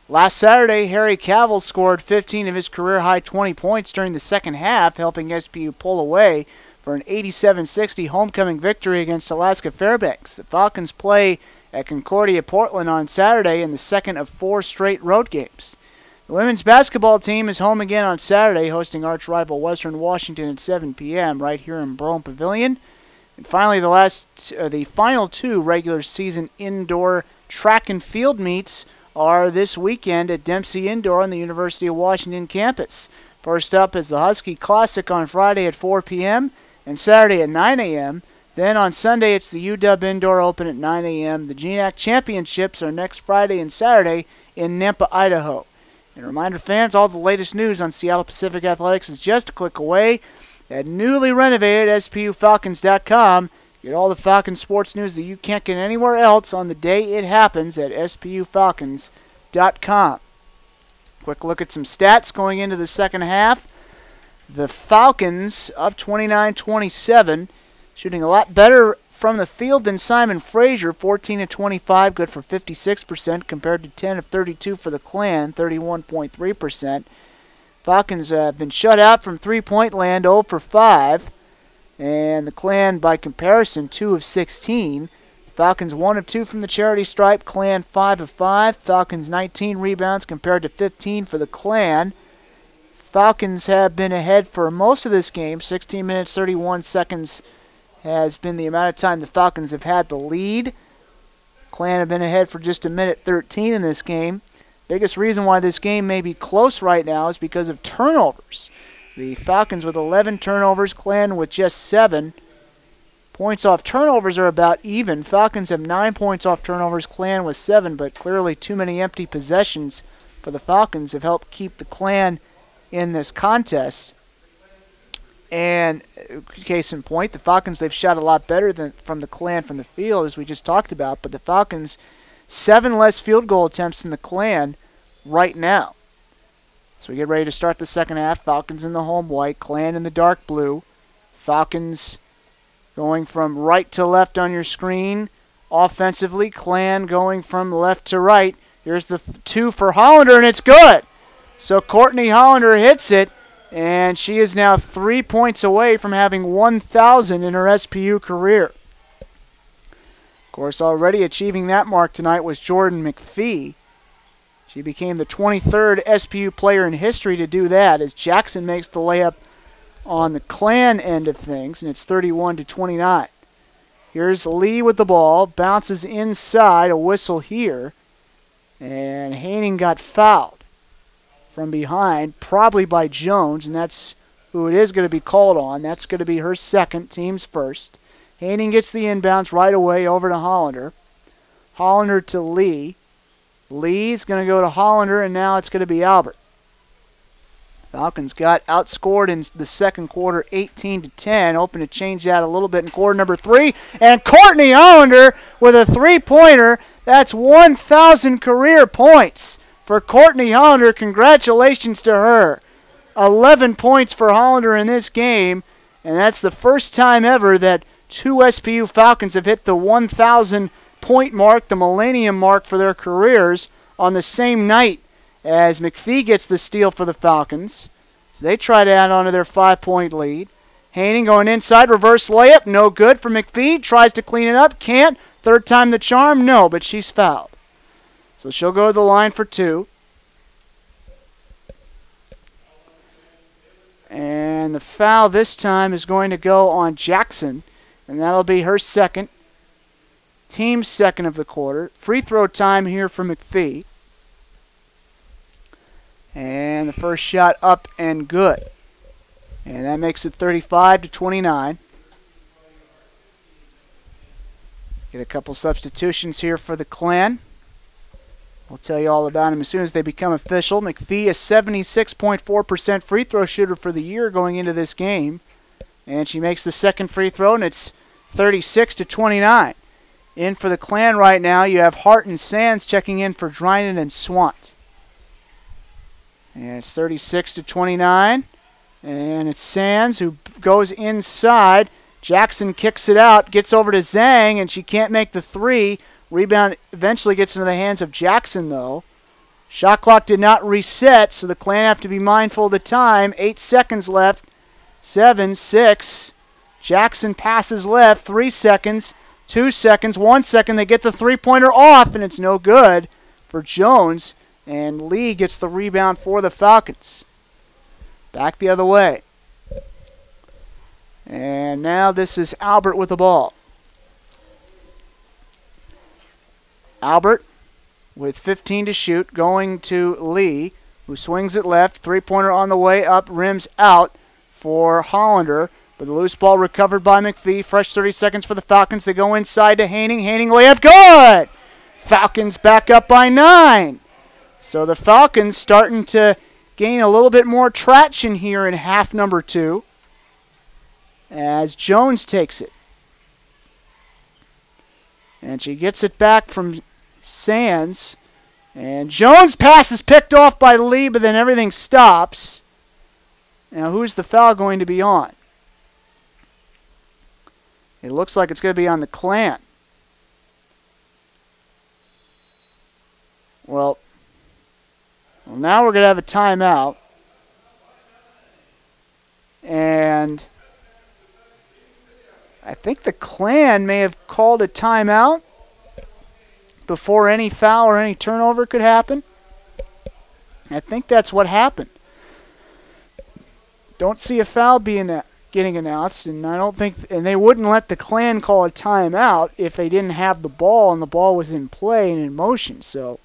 Last Saturday, Harry Cavill scored 15 of his career-high 20 points during the second half, helping SPU pull away for an 87-60 homecoming victory against Alaska Fairbanks. The Falcons play at Concordia, Portland on Saturday in the second of 4 straight road games. The women's basketball team is home again on Saturday, hosting arch-rival Western Washington at 7 p.m. right here in Brome Pavilion. And finally, the final 2 regular season indoor track and field meets are this weekend at Dempsey Indoor on the University of Washington campus. First up is the Husky Classic on Friday at 4 p.m. and Saturday at 9 a.m. Then on Sunday, it's the UW Indoor Open at 9 a.m. The GNAC Championships are next Friday and Saturday in Nampa, Idaho. And a reminder, fans, all the latest news on Seattle Pacific Athletics is just a click away at newly renovated SPUFalcons.com. Get all the Falcons sports news that you can't get anywhere else on the day it happens at SPUFalcons.com. Quick look at some stats going into the second half. The Falcons up 29-27, shooting a lot better from the field than Simon Fraser, 14 of 25, good for 56%, compared to 10 of 32 for the Clan, 31.3%. Falcons have been shut out from three-point land, 0 for 5, and the Clan, by comparison, 2 of 16. Falcons 1 of 2 from the charity stripe, Clan 5 of 5. Falcons 19 rebounds compared to 15 for the Clan. Falcons have been ahead for most of this game, 16 minutes 31 seconds has been the amount of time the Falcons have had the lead. Clan have been ahead for just a minute 13 in this game. Biggest reason why this game may be close right now is because of turnovers. The Falcons with 11 turnovers, Clan with just 7. Points off turnovers are about even. Falcons have 9 points off turnovers, Clan with 7, but clearly too many empty possessions for the Falcons have helped keep the Clan in this contest. And case in point, the Falcons, they've shot a lot better than from the Clan from the field, as we just talked about. But the Falcons, 7 less field goal attempts than the Clan right now. So we get ready to start the second half. Falcons in the home white, Clan in the dark blue. Falcons going from right to left on your screen. Offensively, Clan going from left to right. Here's the 2 for Hollander, and it's good. So Courtney Hollander hits it. And she is now 3 points away from having 1,000 in her SPU career. Of course, already achieving that mark tonight was Jordan McPhee. She became the 23rd SPU player in history to do that, as Jackson makes the layup on the Clan end of things, and it's 31-29. Here's Lee with the ball, bounces inside, a whistle here, and Haining got fouled from behind, probably by Jones, and that's who it is going to be called on. That's going to be her second, team's first. Haining gets the inbounds right away over to Hollander. Hollander to Lee. Lee's going to go to Hollander, and now it's going to be Albert. Falcons got outscored in the second quarter 18-10. Hoping to change that a little bit in quarter number 3. And Courtney Hollander with a three-pointer. That's 1,000 career points for Courtney Hollander. Congratulations to her. 11 points for Hollander in this game, and that's the first time ever that 2 SPU Falcons have hit the 1,000 point mark, the millennium mark for their careers, on the same night as McPhee gets the steal for the Falcons. So they try to add on to their 5-point lead. Haining going inside, reverse layup, no good for McPhee. Tries to clean it up, can't. Third time the charm, no, but she's fouled. So she'll go to the line for 2. And the foul this time is going to go on Jackson, and that'll be her second. Team's second of the quarter. Free throw time here for McPhee. And the first shot up and good. And that makes it 35-29. Get a couple substitutions here for the Clan. We'll tell you all about them as soon as they become official. McPhee, a 76.4% free throw shooter for the year going into this game. And she makes the second free throw, and it's 36-29. In for the Clan right now, you have Hart and Sands checking in for Dryden and Swant. And it's 36-29. And it's Sands who goes inside. Jackson kicks it out, gets over to Zhang, and she can't make the three. Rebound eventually gets into the hands of Jackson, though. Shot clock did not reset, so the Clan have to be mindful of the time. 8 seconds left. 7, 6. Jackson passes left. 3 seconds. 2 seconds. 1 second. They get the three-pointer off, and it's no good for Jones. And Lee gets the rebound for the Falcons. Back the other way. And now this is Albert with the ball. Albert with 15 to shoot, going to Lee, who swings it left. Three-pointer on the way up, rims out for Hollander. But the loose ball recovered by McPhee. Fresh 30 seconds for the Falcons. They go inside to Haining. Haining layup, good! Falcons back up by 9. So the Falcons starting to gain a little bit more traction here in half number 2 as Jones takes it. And she gets it back from Sands. And Jones' pass is picked off by Lee, but then everything stops. Now, who's the foul going to be on? It looks like it's going to be on the Clan. Well, now we're going to have a timeout. And I think the Clan may have called a timeout before any foul or any turnover could happen. I think that's what happened. Don't see a foul getting announced, and I don't think, and they wouldn't let the Clan call a timeout if they didn't have the ball and the ball was in play and in motion. So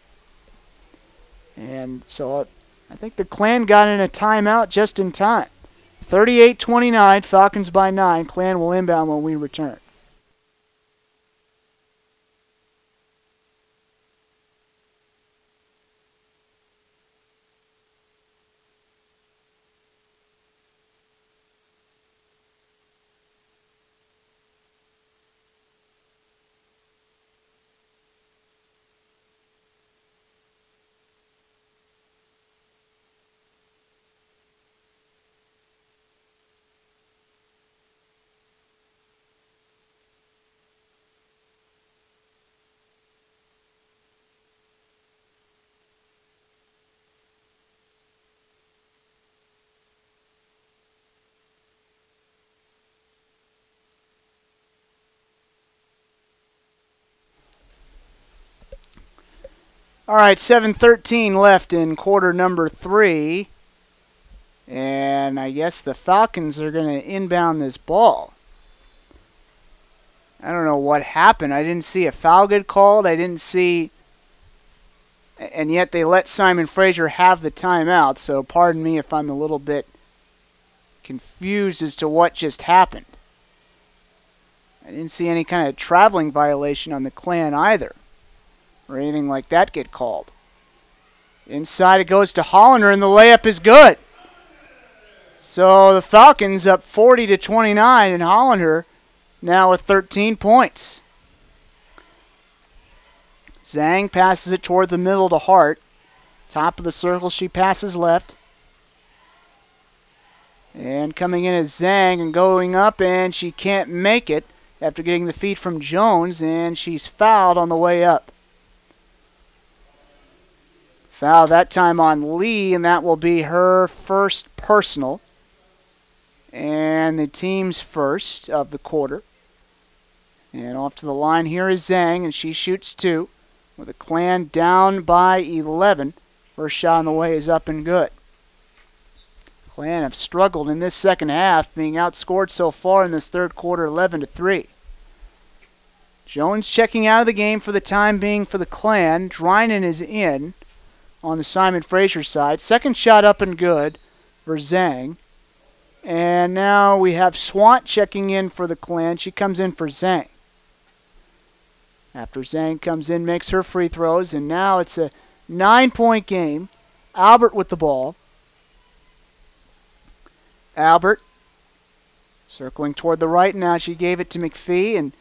I think the Clan got in a timeout just in time. 38-29, Falcons by 9. Clan will inbound when we return. All right, 7:13 left in quarter number 3. And I guess the Falcons are going to inbound this ball. I don't know what happened. I didn't see a foul get called. I didn't see... And yet they let Simon Fraser have the timeout. So pardon me if I'm a little bit confused as to what just happened. I didn't see any kind of traveling violation on the Clan either, or anything like that get called. Inside it goes to Hollander, and the layup is good. So the Falcons up 40-29, and Hollander now with 13 points. Zhang passes it toward the middle to Hart. Top of the circle, she passes left. And coming in is Zhang and going up, and she can't make it after getting the feed from Jones, and she's fouled on the way up. Foul that time on Lee, and that will be her first personal. And the team's first of the quarter. And off to the line here is Zhang, and she shoots 2. With the Clan down by 11. First shot on the way is up and good. Clan have struggled in this second half, being outscored so far in this third quarter 11-3. Jones checking out of the game for the time being for the Clan. Drynan is in on the Simon Fraser side. Second shot up and good for Zhang. And now we have Swant checking in for the Clan. She comes in for Zhang. After Zhang comes in, makes her free throws, and now it's a 9-point game. Albert with the ball. Albert circling toward the right now. She gave it to McPhee, and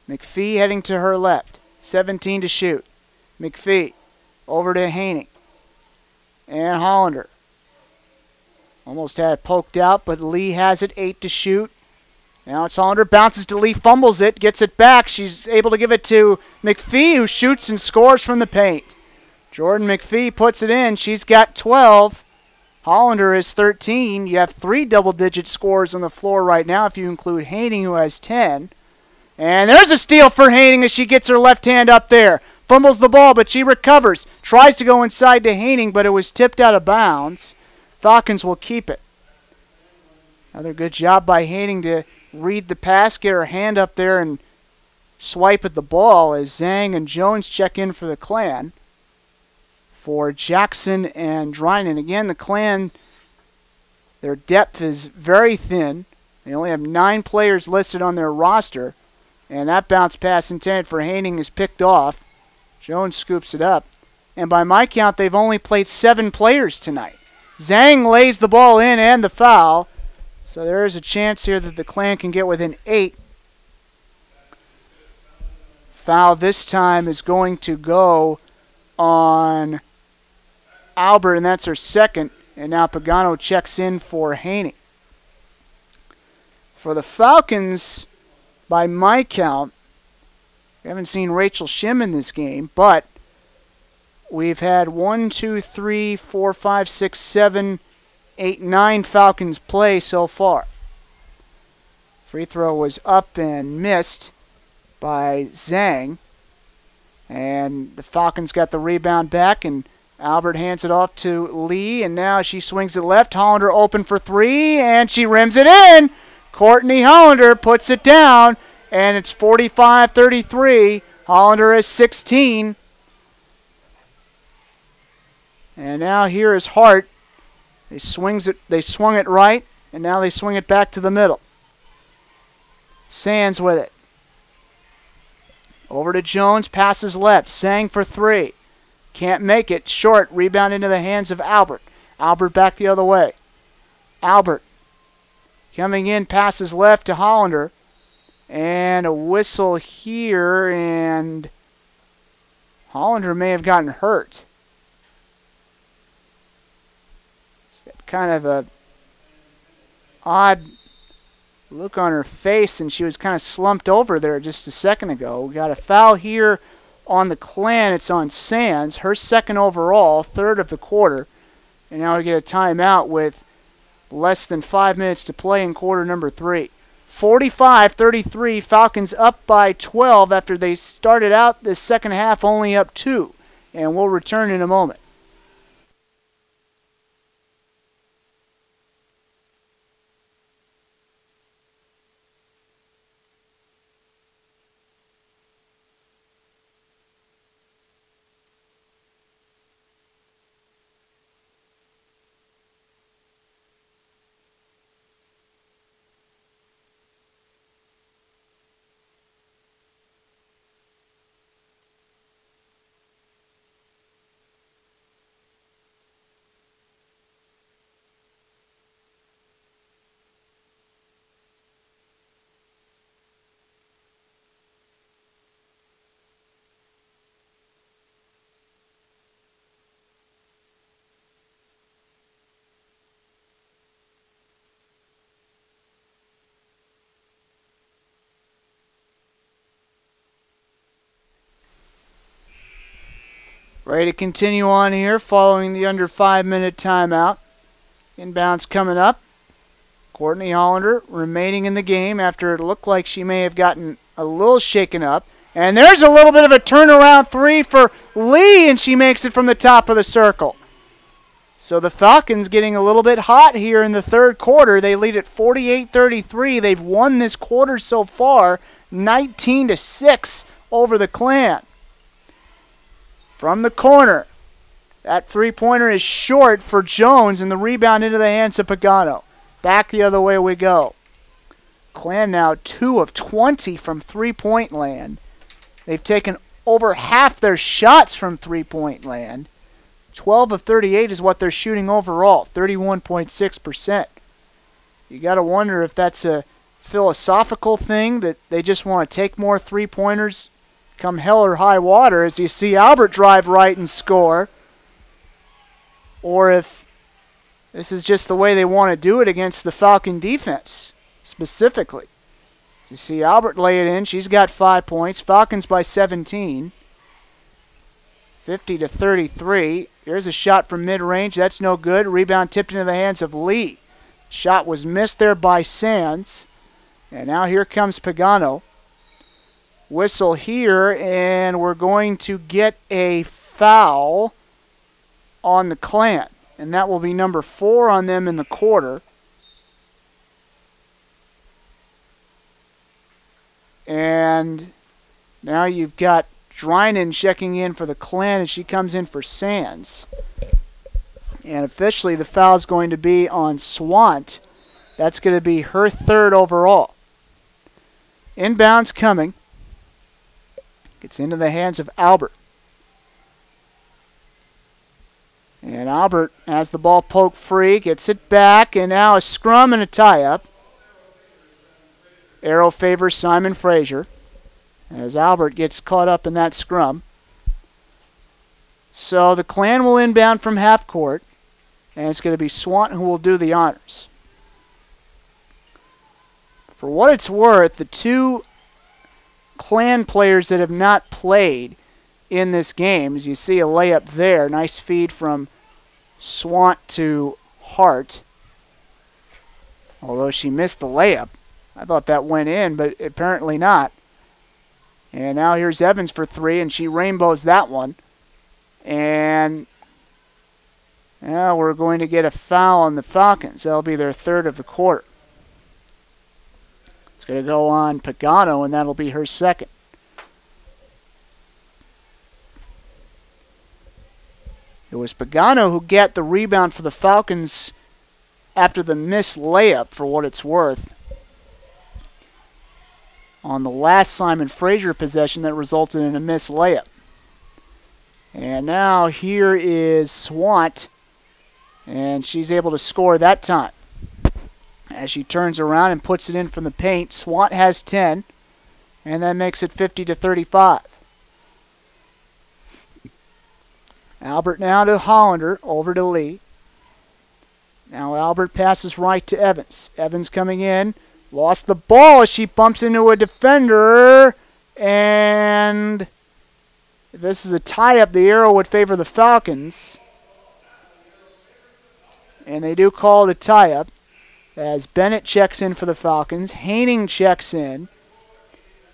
McPhee heading to her left. 17 to shoot. McPhee over to Haining. And Hollander. Almost had it poked out, but Lee has it. 8 to shoot. Now it's Hollander. Bounces to Lee. Fumbles it. Gets it back. She's able to give it to McPhee, who shoots and scores from the paint. Jordan McPhee puts it in. She's got 12. Hollander is 13. You have 3 double-digit scores on the floor right now if you include Haining, who has 10. And there's a steal for Haining as she gets her left hand up there. Fumbles the ball, but she recovers. Tries to go inside to Haining, but it was tipped out of bounds. Falcons will keep it. Another good job by Haining to read the pass, get her hand up there, and swipe at the ball as Zhang and Jones check in for the Clan. For Jackson and Drynan. Again, the Clan, their depth is very thin. They only have 9 players listed on their roster. And that bounce pass intended for Haining is picked off. Jones scoops it up. And by my count, they've only played 7 players tonight. Zhang lays the ball in and the foul. So there is a chance here that the Clan can get within 8. Foul this time is going to go on Albert, and that's her second. And now Pagano checks in for Haining. For the Falcons, by my count, we haven't seen Rachel Shim in this game, but we've had 1, 2, 3, 4, 5, 6, 7, 8, 9 Falcons play so far. Free throw was up and missed by Zhang. And the Falcons got the rebound back, and Albert hands it off to Lee, and now she swings it left. Hollander open for 3, and she rims it in. Courtney Hollander puts it down, and it's 45-33. Hollander is 16. And now here is Hart. They swung it right, and now they swing it back to the middle. Sands with it. Over to Jones, passes left. Zhang for 3. Can't make it. Short. Rebound into the hands of Albert. Albert back the other way. Albert coming in, passes left to Hollander. And a whistle here, and Hollander may have gotten hurt. Kind of a odd look on her face, and she was kind of slumped over there just a second ago. We got a foul here on the Clan. It's on Sands, her second overall, third of the quarter. And now we get a timeout with less than 5 minutes to play in quarter number 3. 45-33, Falcons up by 12 after they started out this second half only up 2. And we'll return in a moment. Ready to continue on here following the under 5-minute timeout. Inbounds coming up. Courtney Hollander remaining in the game after it looked like she may have gotten a little shaken up. And there's a little bit of a turnaround three for Lee, and she makes it from the top of the circle. So the Falcons getting a little bit hot here in the third quarter. They lead at 48-33. They've won this quarter so far, 19-6 over the Clan. From the corner, that three-pointer is short for Jones, and the rebound into the hands of Pagano. Back the other way we go. Clan now 2 of 20 from three-point land. They've taken over half their shots from three-point land. 12 of 38 is what they're shooting overall, 31.6%. You got to wonder if that's a philosophical thing, that they just want to take more three-pointers come hell or high water, as you see Albert drive right and score, or if this is just the way they want to do it against the Falcon defense, specifically. So you see Albert lay it in. She's got 5 points. Falcons by 17. 50-33. Here's a shot from mid-range. That's no good. Rebound tipped into the hands of Lee. Shot was missed there by Sands. And now here comes Pagano. Whistle here, and we're going to get a foul on the Clan. And that will be number 4 on them in the quarter. And now you've got Drynan checking in for the Clan as she comes in for Sands. And officially the foul is going to be on Swant. That's going to be her 3rd overall. Inbounds coming. Gets into the hands of Albert. And Albert has the ball poked free, gets it back, and now a scrum and a tie-up. Arrow favors Simon Fraser as Albert gets caught up in that scrum. So the Clan will inbound from half court, and it's going to be Swant who will do the honors. For what it's worth, the 2 Clan players that have not played in this game, as you see a layup there, nice feed from Swant to Hart. Although she missed the layup. I thought that went in, but apparently not. And now here's Evans for 3, and she rainbows that one. And now we're going to get a foul on the Falcons. That'll be their 3rd of the quarter. It's going to go on Pagano, and that'll be her 2nd. It was Pagano who got the rebound for the Falcons after the missed layup, for what it's worth, on the last Simon Fraser possession that resulted in a missed layup. And now here is Swant, and she's able to score that time. As she turns around and puts it in from the paint, Swant has 10, and that makes it 50-35. Albert now to Hollander, over to Lee. Now Albert passes right to Evans. Evans coming in, lost the ball as she bumps into a defender, and if this is a tie-up, the arrow would favor the Falcons. And they do call it a tie-up as Bennett checks in for the Falcons. Haining checks in.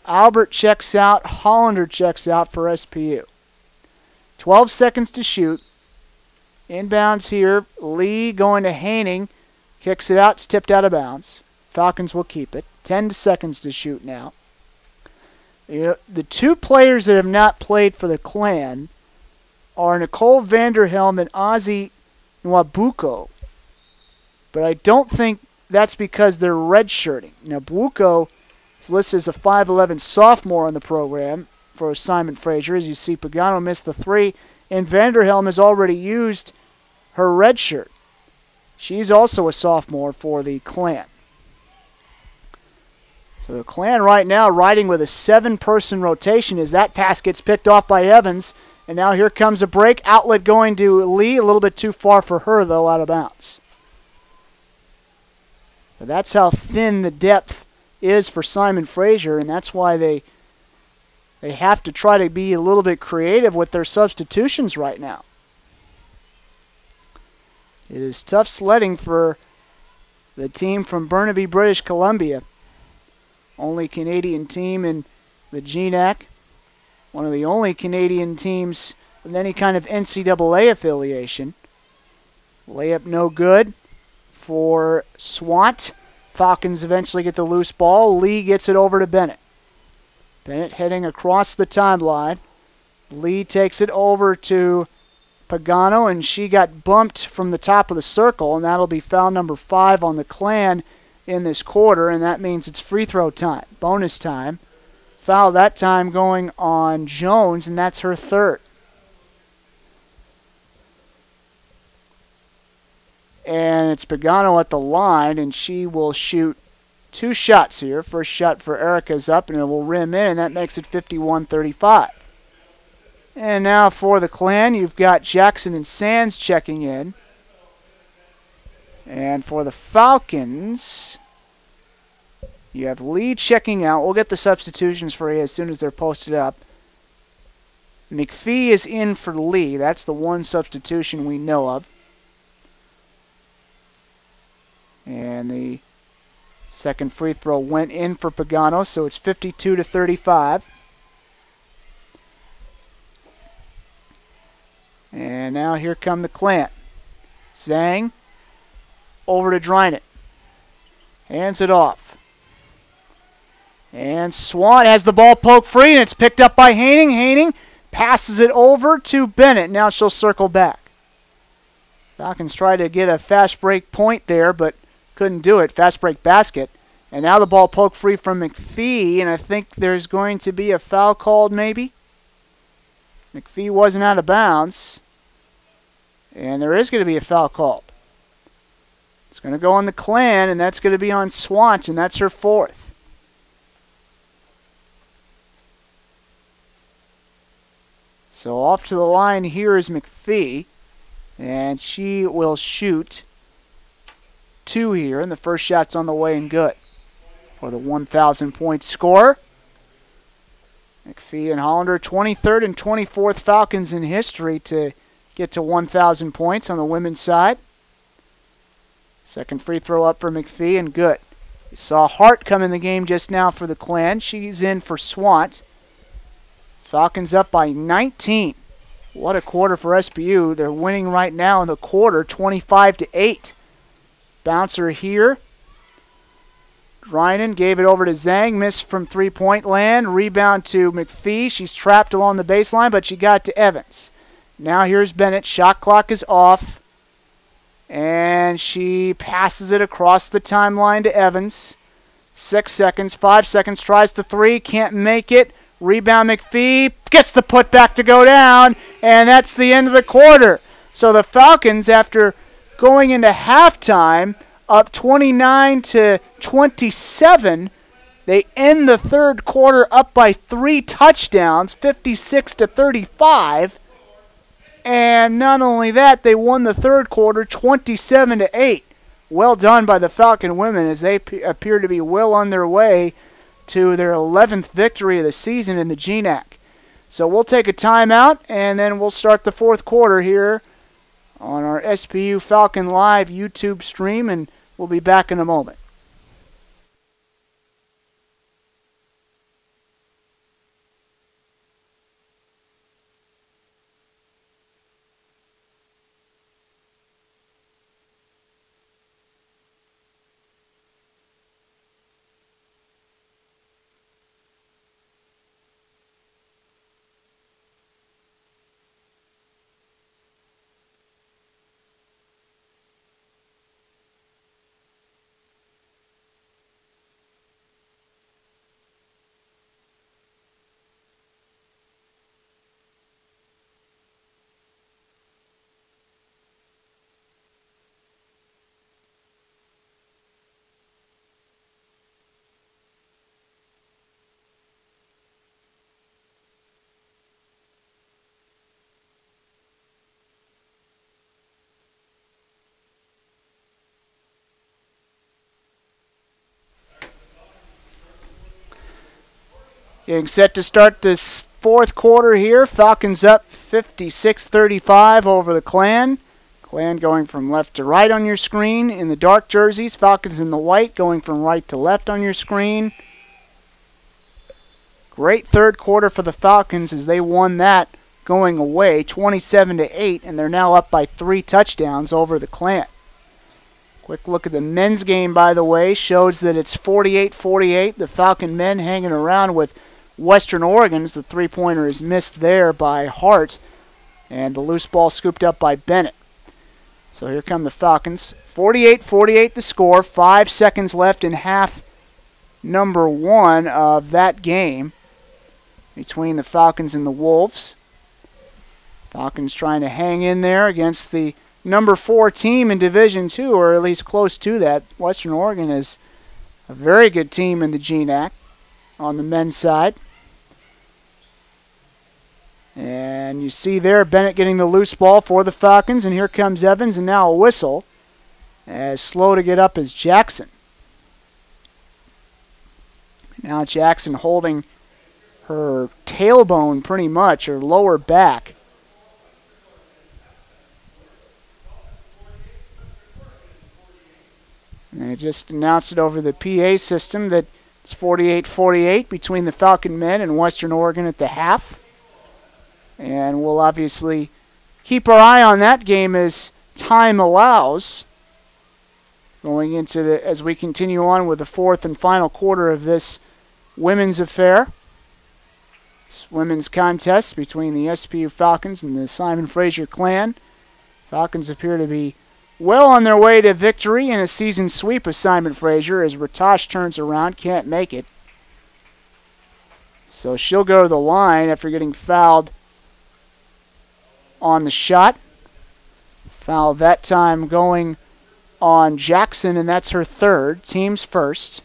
Albert checks out. Hollander checks out for SPU. 12 seconds to shoot. Inbounds here. Lee going to Haining. Kicks it out. It's tipped out of bounds. Falcons will keep it. 10 seconds to shoot now. The 2 players that have not played for the Clan are Nicole Vanderhelm and Ozzy Nwabuko. But I don't think that's because they're redshirting. Nwabuko is listed as a 5'11 sophomore on the program for Simon Fraser. As you see, Pagano missed the 3, and Vanderhelm has already used her red shirt. She's also a sophomore for the Clan. So the Clan right now riding with a 7-person rotation as that pass gets picked off by Evans. And now here comes a break. Outlet going to Lee. A little bit too far for her, though, out of bounds. But that's how thin the depth is for Simon Fraser, and that's why they They have to try to be a little bit creative with their substitutions right now. It is tough sledding for the team from Burnaby, British Columbia. Only Canadian team in the GNAC. One of the only Canadian teams with any kind of NCAA affiliation. Layup no good for Swant. Falcons eventually get the loose ball. Lee gets it over to Bennett. Bennett heading across the timeline. Lee takes it over to Pagano, and she got bumped from the top of the circle, and that'll be foul number 5 on the Clan in this quarter, and that means it's free throw time, bonus time. Foul that time going on Jones, and that's her third. And it's Pagano at the line, and she will shoot 2 shots here. First shot for Erica's up, and it will rim in, and that makes it 51-35. And now for the Clan, you've got Jackson and Sands checking in. And for the Falcons, you have Lee checking out. We'll get the substitutions for you as soon as they're posted up. McPhee is in for Lee. That's the one substitution we know of. And the second free throw went in for Pagano, so it's 52-35. And now here come the Clan. Zhang over to Drynet. Hands it off. And Swan has the ball poked free, and it's picked up by Haining. Haining passes it over to Bennett. Now she'll circle back. Falcons tried to get a fast break point there, but couldn't do it. Fast break basket. And now the ball poked free from McPhee, and I think there's going to be a foul called maybe. McPhee wasn't out of bounds. And there is going to be a foul called. It's going to go on the Clan, and that's going to be on Swant, and that's her fourth. So off to the line here is McPhee, and she will shoot 2 here, and the first shot's on the way and good for the 1,000-point score. McPhee and Hollander, 23rd and 24th Falcons in history to get to 1,000 points on the women's side. Second free throw up for McPhee and good. You saw Hart come in the game just now for the Clan. She's in for Swant. Falcons up by 19. What a quarter for SBU. They're winning right now in the quarter, 25-8. Bouncer here. Drynan gave it over to Zhang. Missed from three-point land. Rebound to McPhee. She's trapped along the baseline, but she got it to Evans. Now here's Bennett. Shot clock is off. And she passes it across the timeline to Evans. 6 seconds. 5 seconds. Tries the three. Can't make it. Rebound McPhee. Gets the putback to go down. And that's the end of the quarter. So the Falcons, after going into halftime, up 29-27. They end the third quarter up by 3 touchdowns, 56-35. And not only that, they won the third quarter 27-8. Well done by the Falcon women as they appear to be well on their way to their 11th victory of the season in the GNAC. So we'll take a timeout, and then we'll start the fourth quarter here on our SPU Falcon Live YouTube stream, and we'll be back in a moment. Getting set to start this fourth quarter here. Falcons up 56-35 over the Clan. Clan going from left to right on your screen in the dark jerseys. Falcons in the white going from right to left on your screen. Great third quarter for the Falcons as they won that going away 27-8, and they're now up by 3 touchdowns over the Clan. Quick look at the men's game, by the way, shows that it's 48-48. The Falcon men hanging around with Western Oregon as the three-pointer is missed there by Hart, and the loose ball scooped up by Bennett. So here come the Falcons. 48-48 the score. 5 seconds left in half number 1 of that game between the Falcons and the Wolves. Falcons trying to hang in there against the number 4 team in Division II, or at least close to that. Western Oregon is a very good team in the GNAC on the men's side. And you see there Bennett getting the loose ball for the Falcons, and here comes Evans, and now a whistle. As slow to get up as Jackson. Now Jackson holding her tailbone pretty much, her lower back. And they just announced it over the PA system that it's 48-48 between the Falcon men and Western Oregon at the half. And we'll obviously keep our eye on that game as time allows. Going into as we continue on with the fourth and final quarter of this women's affair. This women's contest between the SPU Falcons and the Simon Fraser Clan. Falcons appear to be well on their way to victory in a season sweep of Simon Fraser as Ratosh turns around, can't make it. So she'll go to the line after getting fouled on the shot. Foul that time going on Jackson, and that's her third, team's first.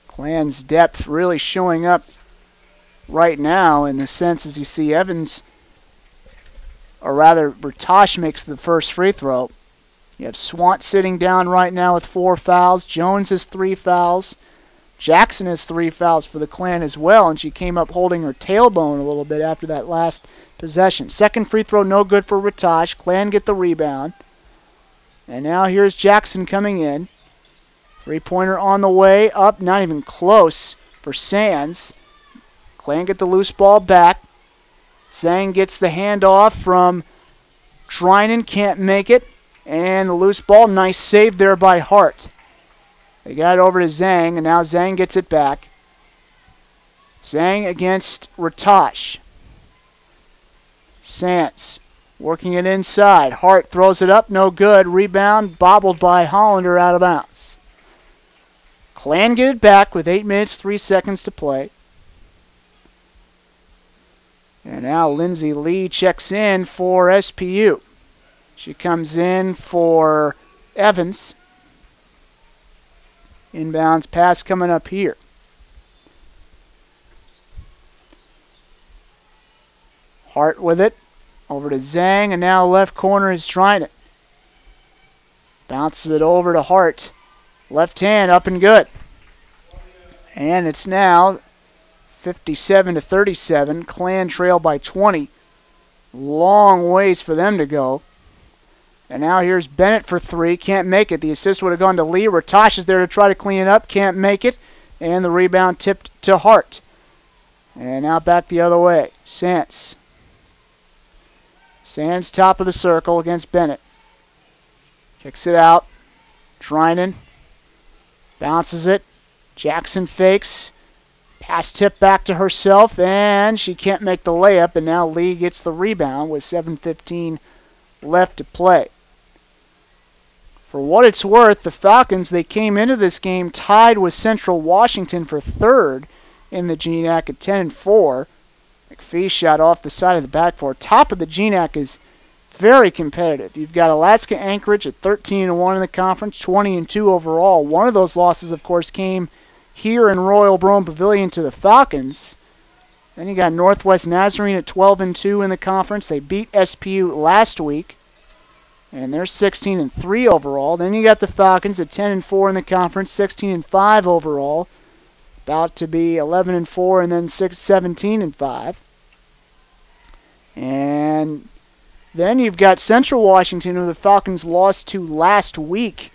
Clan's depth really showing up right now in the sense as you see Evans, or rather Ratosh makes the first free throw. You have Swant sitting down right now with 4 fouls. Jones has 3 fouls. Jackson has 3 fouls for the Clan as well, and she came up holding her tailbone a little bit after that last possession. Second free throw no good for Ratosh. Clan get the rebound. And now here's Jackson coming in. Three-pointer on the way up, not even close for Sands. Clan get the loose ball back. Zhang gets the handoff from Trinan, can't make it. And the loose ball, nice save there by Hart. They got it over to Zhang, and now Zhang gets it back. Zhang against Ratosh. Sands working it inside. Hart throws it up, no good. Rebound, bobbled by Hollander out of bounds. Clan get it back with 8 minutes, 3 seconds to play. And now Lindsay Lee checks in for SPU. She comes in for Evans. Inbounds pass coming up here. Hart with it. Over to Zhang, and now left corner is trying it. Bounces it over to Hart. Left hand up and good. And it's now 57-37. Clan trail by 20. Long ways for them to go. And now here's Bennett for 3. Can't make it. The assist would have gone to Lee. Ratosh is there to try to clean it up. Can't make it. And the rebound tipped to Hart. And now back the other way. Sands. Sands top of the circle against Bennett. Kicks it out. Trinan. Bounces it. Jackson fakes. Pass tip back to herself. And she can't make the layup. And now Lee gets the rebound with 7:15 left to play. For what it's worth, the Falcons, they came into this game tied with Central Washington for third in the GNAC at 10-4. McPhee shot off the side of the backboard. Top of the GNAC is very competitive. You've got Alaska Anchorage at 13-1 in the conference, 20-2 overall. One of those losses, of course, came here in Royal Brome Pavilion to the Falcons. Then you got Northwest Nazarene at 12-2 in the conference. They beat SPU last week, and they're 16-3 overall. Then you got the Falcons at 10-4 in the conference, 16-5 overall. about to be 11-4 and then 17-5. And then you've got Central Washington, who the Falcons lost to last week.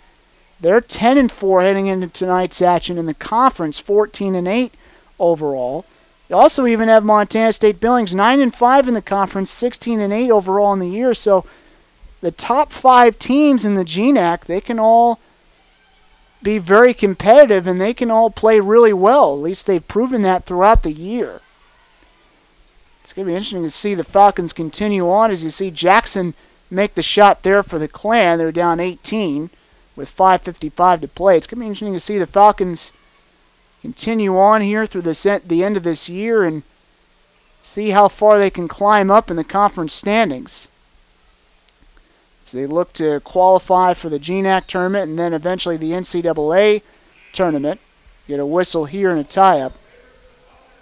They're 10-4 heading into tonight's action in the conference, 14-8 overall. You also even have Montana State Billings, 9-5 in the conference, 16-8 overall in the year. So the top 5 teams in the GNAC, they can all be very competitive and they can all play really well. At least they've proven that throughout the year. It's going to be interesting to see the Falcons continue on as you see Jackson make the shot there for the Clan. They're down 18 with 5:55 to play. It's going to be interesting to see the Falcons continue on here through the end of this year and see how far they can climb up in the conference standings. As they look to qualify for the GNAC tournament and then eventually the NCAA tournament. Get a whistle here and a tie-up.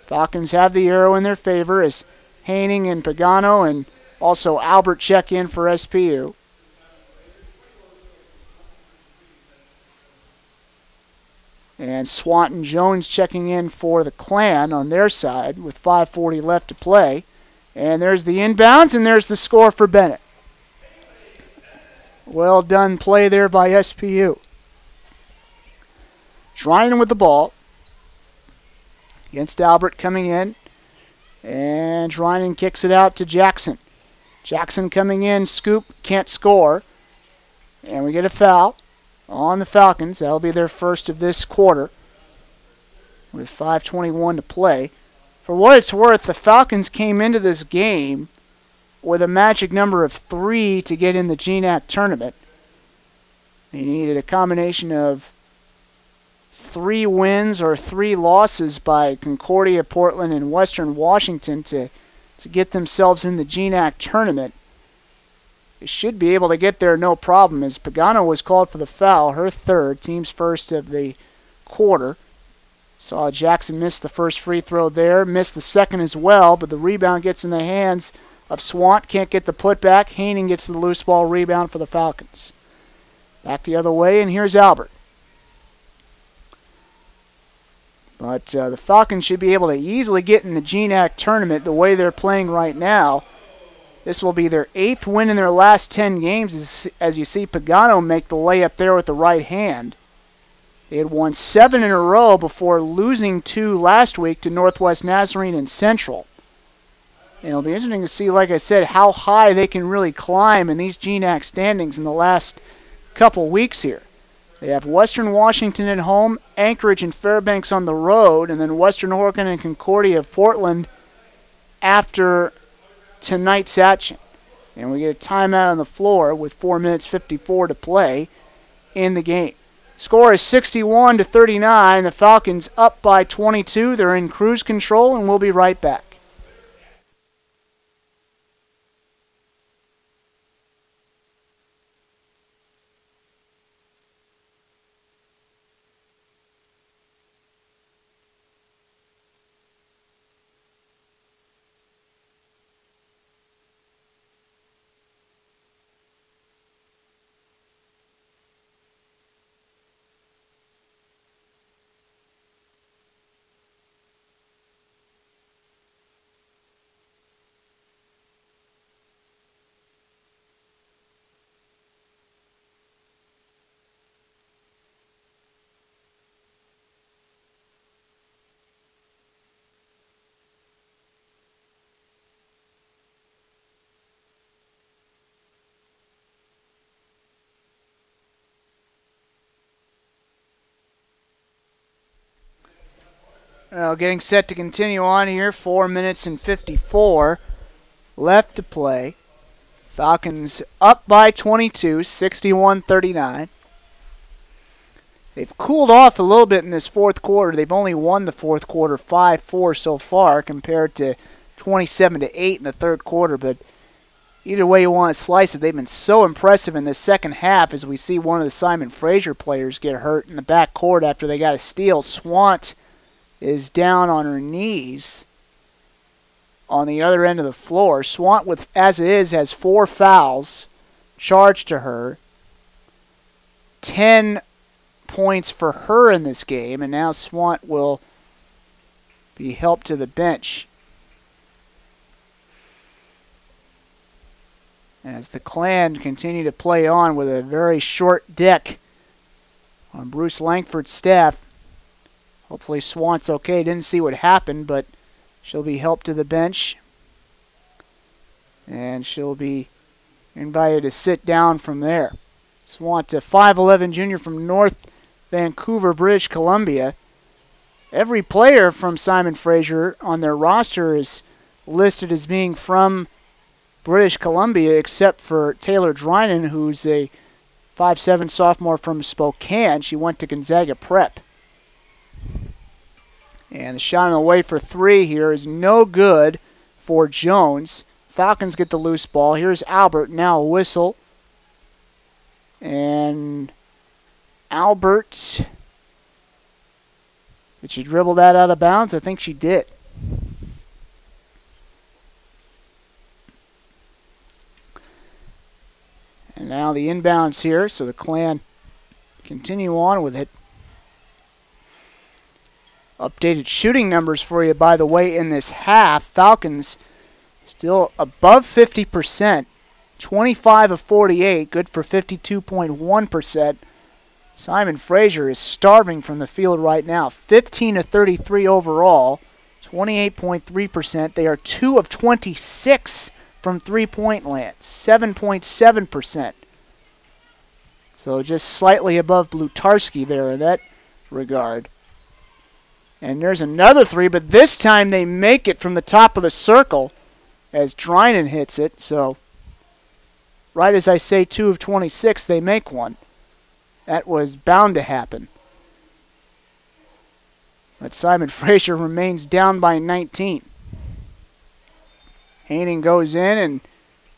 Falcons have the arrow in their favor as Haining and Pagano and also Albert check in for SPU. And Swanton Jones checking in for the Clan on their side with 5:40 left to play. And there's the inbounds and there's the score for Bennett. Well done play there by SPU. Schreinen with the ball. Against Albert coming in. And Schreinen kicks it out to Jackson. Jackson coming in, scoop, can't score. And we get a foul on the Falcons. That'll be their first of this quarter with 5:21 to play. For what it's worth, the Falcons came into this game with a magic number of 3 to get in the GNAC tournament. They needed a combination of 3 wins or 3 losses by Concordia, Portland, and Western Washington to get themselves in the GNAC tournament. They should be able to get there no problem as Pagano was called for the foul, her third, team's first of the quarter. Saw Jackson miss the first free throw there, missed the second as well, but the rebound gets in the hands of Swant, can't get the putback. Haining gets the loose ball rebound for the Falcons. Back the other way, and here's Albert. But the Falcons should be able to easily get in the GNAC tournament the way they're playing right now. This will be their 8th win in their last 10 games as you see Pagano make the layup there with the right hand. They had won 7 in a row before losing 2 last week to Northwest Nazarene and Central. And it'll be interesting to see, like I said, how high they can really climb in these GNAC standings in the last couple weeks here. They have Western Washington at home, Anchorage and Fairbanks on the road, and then Western Oregon and Concordia of Portland after tonight's action. And we get a timeout on the floor with 4 minutes 54 to play in the game. Score is 61-39. The Falcons up by 22. They're in cruise control, and we'll be right back. Getting set to continue on here. 4 minutes and 54 left to play. Falcons up by 22, 61-39. They've cooled off a little bit in this fourth quarter. They've only won the fourth quarter 5-4 so far compared to 27-8 in the third quarter. But either way you want to slice it, they've been so impressive in the second half as we see one of the Simon Fraser players get hurt in the back court after they got a steal. Swant is down on her knees on the other end of the floor. Swant, with as it is, has 4 fouls charged to her. 10 points for her in this game, and now Swant will be helped to the bench. As the Clan continue to play on with a very short deck on Bruce Langford's staff. Hopefully Swant's okay. Didn't see what happened, but she'll be helped to the bench. And she'll be invited to sit down from there. Swant, a 5'11 junior from North Vancouver, British Columbia. Every player from Simon Fraser on their roster is listed as being from British Columbia, except for Taylor Drynan, who's a 5'7 sophomore from Spokane. She went to Gonzaga Prep. And the shot on the way for three here is no good for Jones. Falcons get the loose ball. Here's Albert, now a whistle. And Albert, did she dribble that out of bounds? I think she did. And now the inbounds here, so the Clan continue on with it. Updated shooting numbers for you, by the way, in this half. Falcons still above 50%, 25 of 48, good for 52.1%. Simon Fraser is starving from the field right now, 15 of 33 overall, 28.3%. They are 2 of 26 from three-point land, 7.7%. So just slightly above Blutarski there in that regard. And there's another three, but this time they make it from the top of the circle as Drynan hits it. So right as I say 2 of 26, they make one. That was bound to happen. But Simon Fraser remains down by 19. Haining goes in, and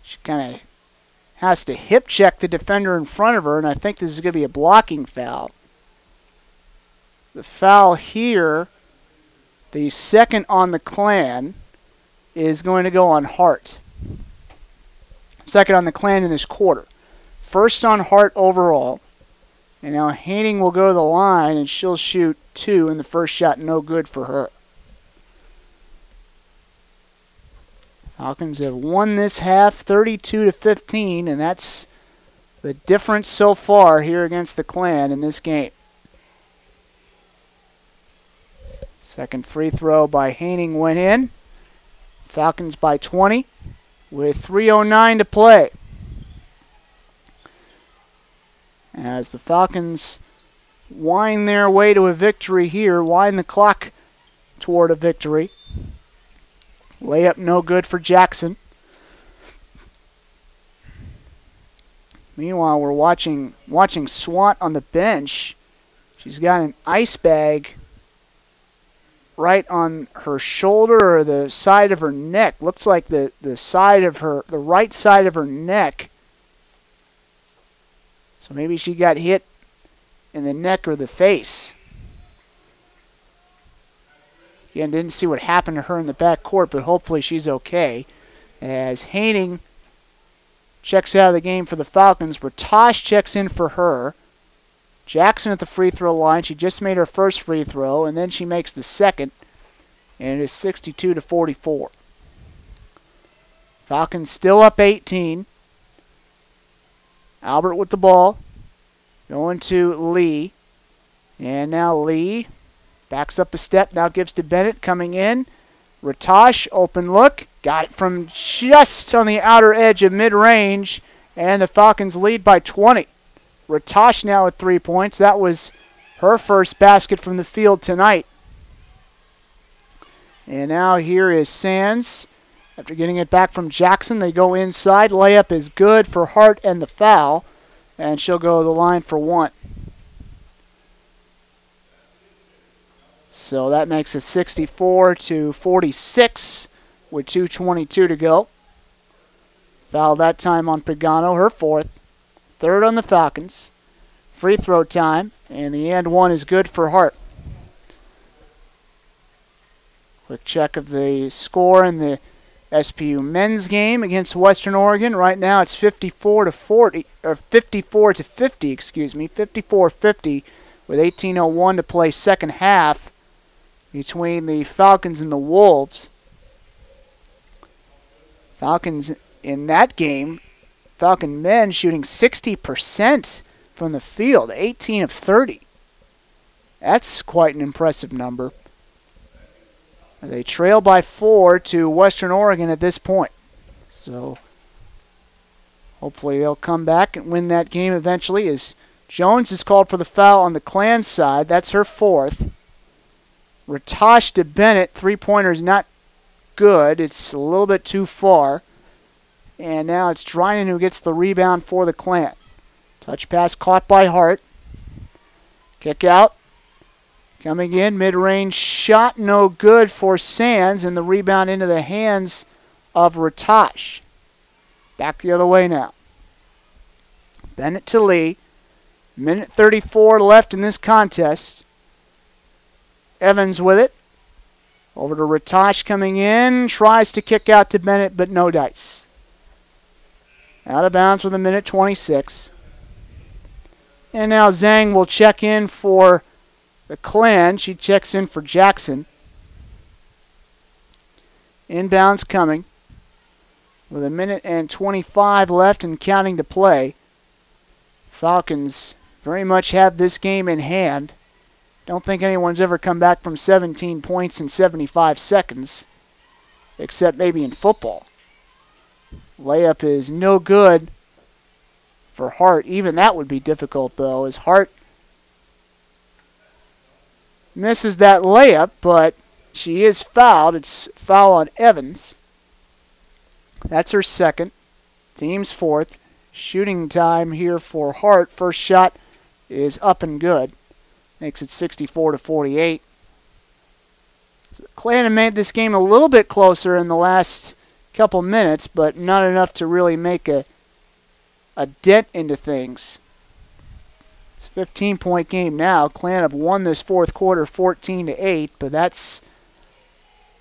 she kind of has to hip check the defender in front of her, and I think this is going to be a blocking foul. The foul here, the second on the Clan, is going to go on Hart. Second on the Clan in this quarter. First on Hart overall. And now Haining will go to the line, and she'll shoot 2, and the first shot no good for her. Falcons have won this half 32-15, and that's the difference so far here against the Clan in this game. Second free throw by Haining went in. Falcons by 20 with 3:09 to play. As the Falcons wind their way to a victory here, wind the clock toward a victory. Layup no good for Jackson. Meanwhile, we're watching Swant on the bench. She's got an ice bag right on her shoulder or the side of her neck. Looks like the right side of her neck. So maybe she got hit in the neck or the face. Again, didn't see what happened to her in the back court, but hopefully she's okay. As Haining checks out of the game for the Falcons, Ratosh checks in for her. Jackson at the free throw line. She just made her first free throw, and then she makes the second, and it is 62-44. Falcons still up 18. Albert with the ball, going to Lee, and now Lee backs up a step, now gives to Bennett, coming in. Ratosh, open look, got it from just on the outer edge of mid-range, and the Falcons lead by 20. Ratosh now with 3 points. That was her first basket from the field tonight. And now here is Sands. After getting it back from Jackson, they go inside. Layup is good for Hart and the foul, and she'll go to the line for 1. So that makes it 64-46 with 2:22 to go. Foul that time on Pagano, her 4th. 3rd on the Falcons. Free throw time, and the and one is good for Hart. Quick check of the score in the SPU men's game against Western Oregon. Right now it's 54-40, or 54-50, excuse me, 54-50 with 18:01 to play second half. between the Falcons and the Wolves. Falcons in that game, Falcon men shooting 60% from the field, 18 of 30. That's quite an impressive number. They trail by 4 to Western Oregon at this point. So hopefully they'll come back and win that game eventually, as Jones is called for the foul on the Klan side. That's her 4th. Ratosh to Bennett, three-pointer is not good. It's a little bit too far. And now it's Drynan who gets the rebound for the Klan. Touch pass caught by Hart. Kick out. Coming in, mid-range shot, no good for Sands, and the rebound into the hands of Ratosh. Back the other way now. Bennett to Lee. Minute 34 left in this contest. Evans with it. Over to Ratosh coming in. Tries to kick out to Bennett, but no dice. Out of bounds with a minute 26. And now Zhang will check in for the Klan. She checks in for Jackson. Inbounds coming. With a minute and 25 left and counting to play. Falcons very much have this game in hand. Don't think anyone's ever come back from 17 points in 75 seconds, except maybe in football. Layup is no good for Hart. Even that would be difficult, though, as Hart misses that layup, but she is fouled. It's foul on Evans. That's her 2nd. Team's 4th. Shooting time here for Hart. First shot is up and good. Makes it 64-48. So Klan made this game a little bit closer in the last couple minutes, but not enough to really make a dent into things. It's a 15-point game now. Klan have won this 4th quarter 14-8, but that's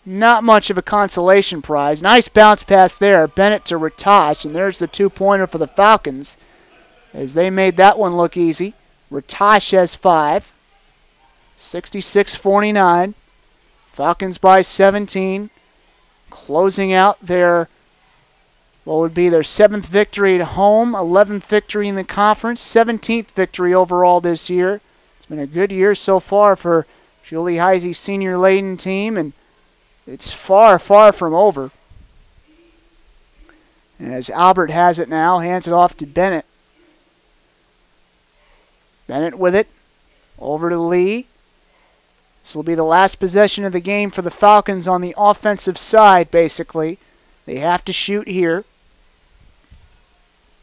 not much of a consolation prize. Nice bounce pass there. Bennett to Ratosh, and there's the 2-pointer for the Falcons, as they made that one look easy. Ratosh has 5. 66-49. Falcons by 17. Closing out their, what would be their 7th victory at home, 11th victory in the conference, 17th victory overall this year. It's been a good year so far for Julie Heisey's senior laden team, and it's far, far from over. And as Albert has it now, hands it off to Bennett. Bennett with it. Over to Lee. This will be the last possession of the game for the Falcons on the offensive side, basically. They have to shoot here.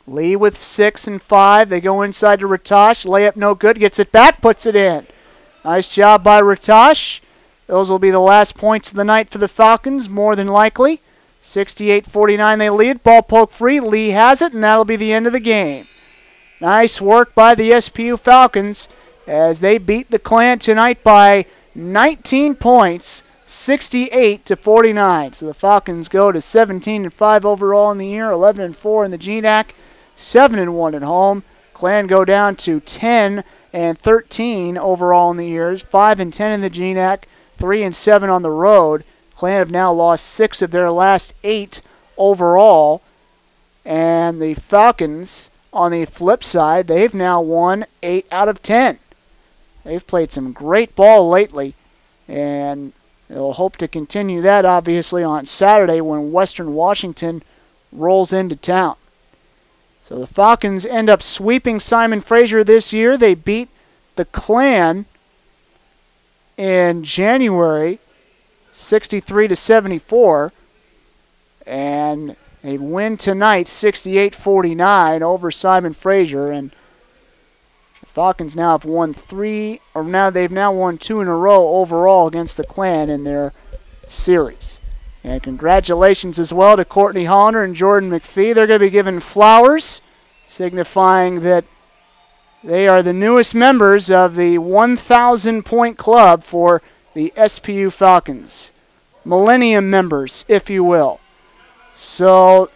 Lee with 6 and 5. They go inside to Ratosh. Layup no good. Gets it back. Puts it in. Nice job by Ratosh. Those will be the last points of the night for the Falcons, more than likely. 68-49 they lead. Ball poke free. Lee has it, and that'll be the end of the game. Nice work by the SPU Falcons as they beat the Klan tonight by 19 points, 68-49. So the Falcons go to 17-5 overall in the year, 11-4 in the GNAC, 7-1 at home. Klan go down to 10-13 overall in the years, 5-10 in the GNAC, 3-7 on the road. Klan have now lost 6 of their last 8 overall, and the Falcons, on the flip side, they've now won 8 out of 10. They've played some great ball lately, and they'll hope to continue that, obviously, on Saturday when Western Washington rolls into town. So the Falcons end up sweeping Simon Fraser this year. They beat the Klan in January, 63-74, and they win tonight 68-49 over Simon Fraser, and the Falcons now have won they've now won 2 in a row overall against the Klan in their series. And congratulations as well to Courtney Hollander and Jordan McPhee. They're going to be given flowers, signifying that they are the newest members of the 1,000-point club for the SPU Falcons. Millennium members, if you will. So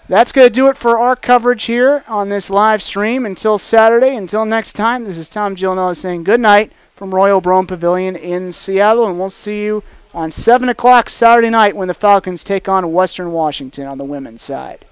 that's going to do it for our coverage here on this live stream. Until Saturday, until next time, this is Tom Gilnella saying good night from Royal Brome Pavilion in Seattle, and we'll see you on 7 o'clock Saturday night when the Falcons take on Western Washington on the women's side.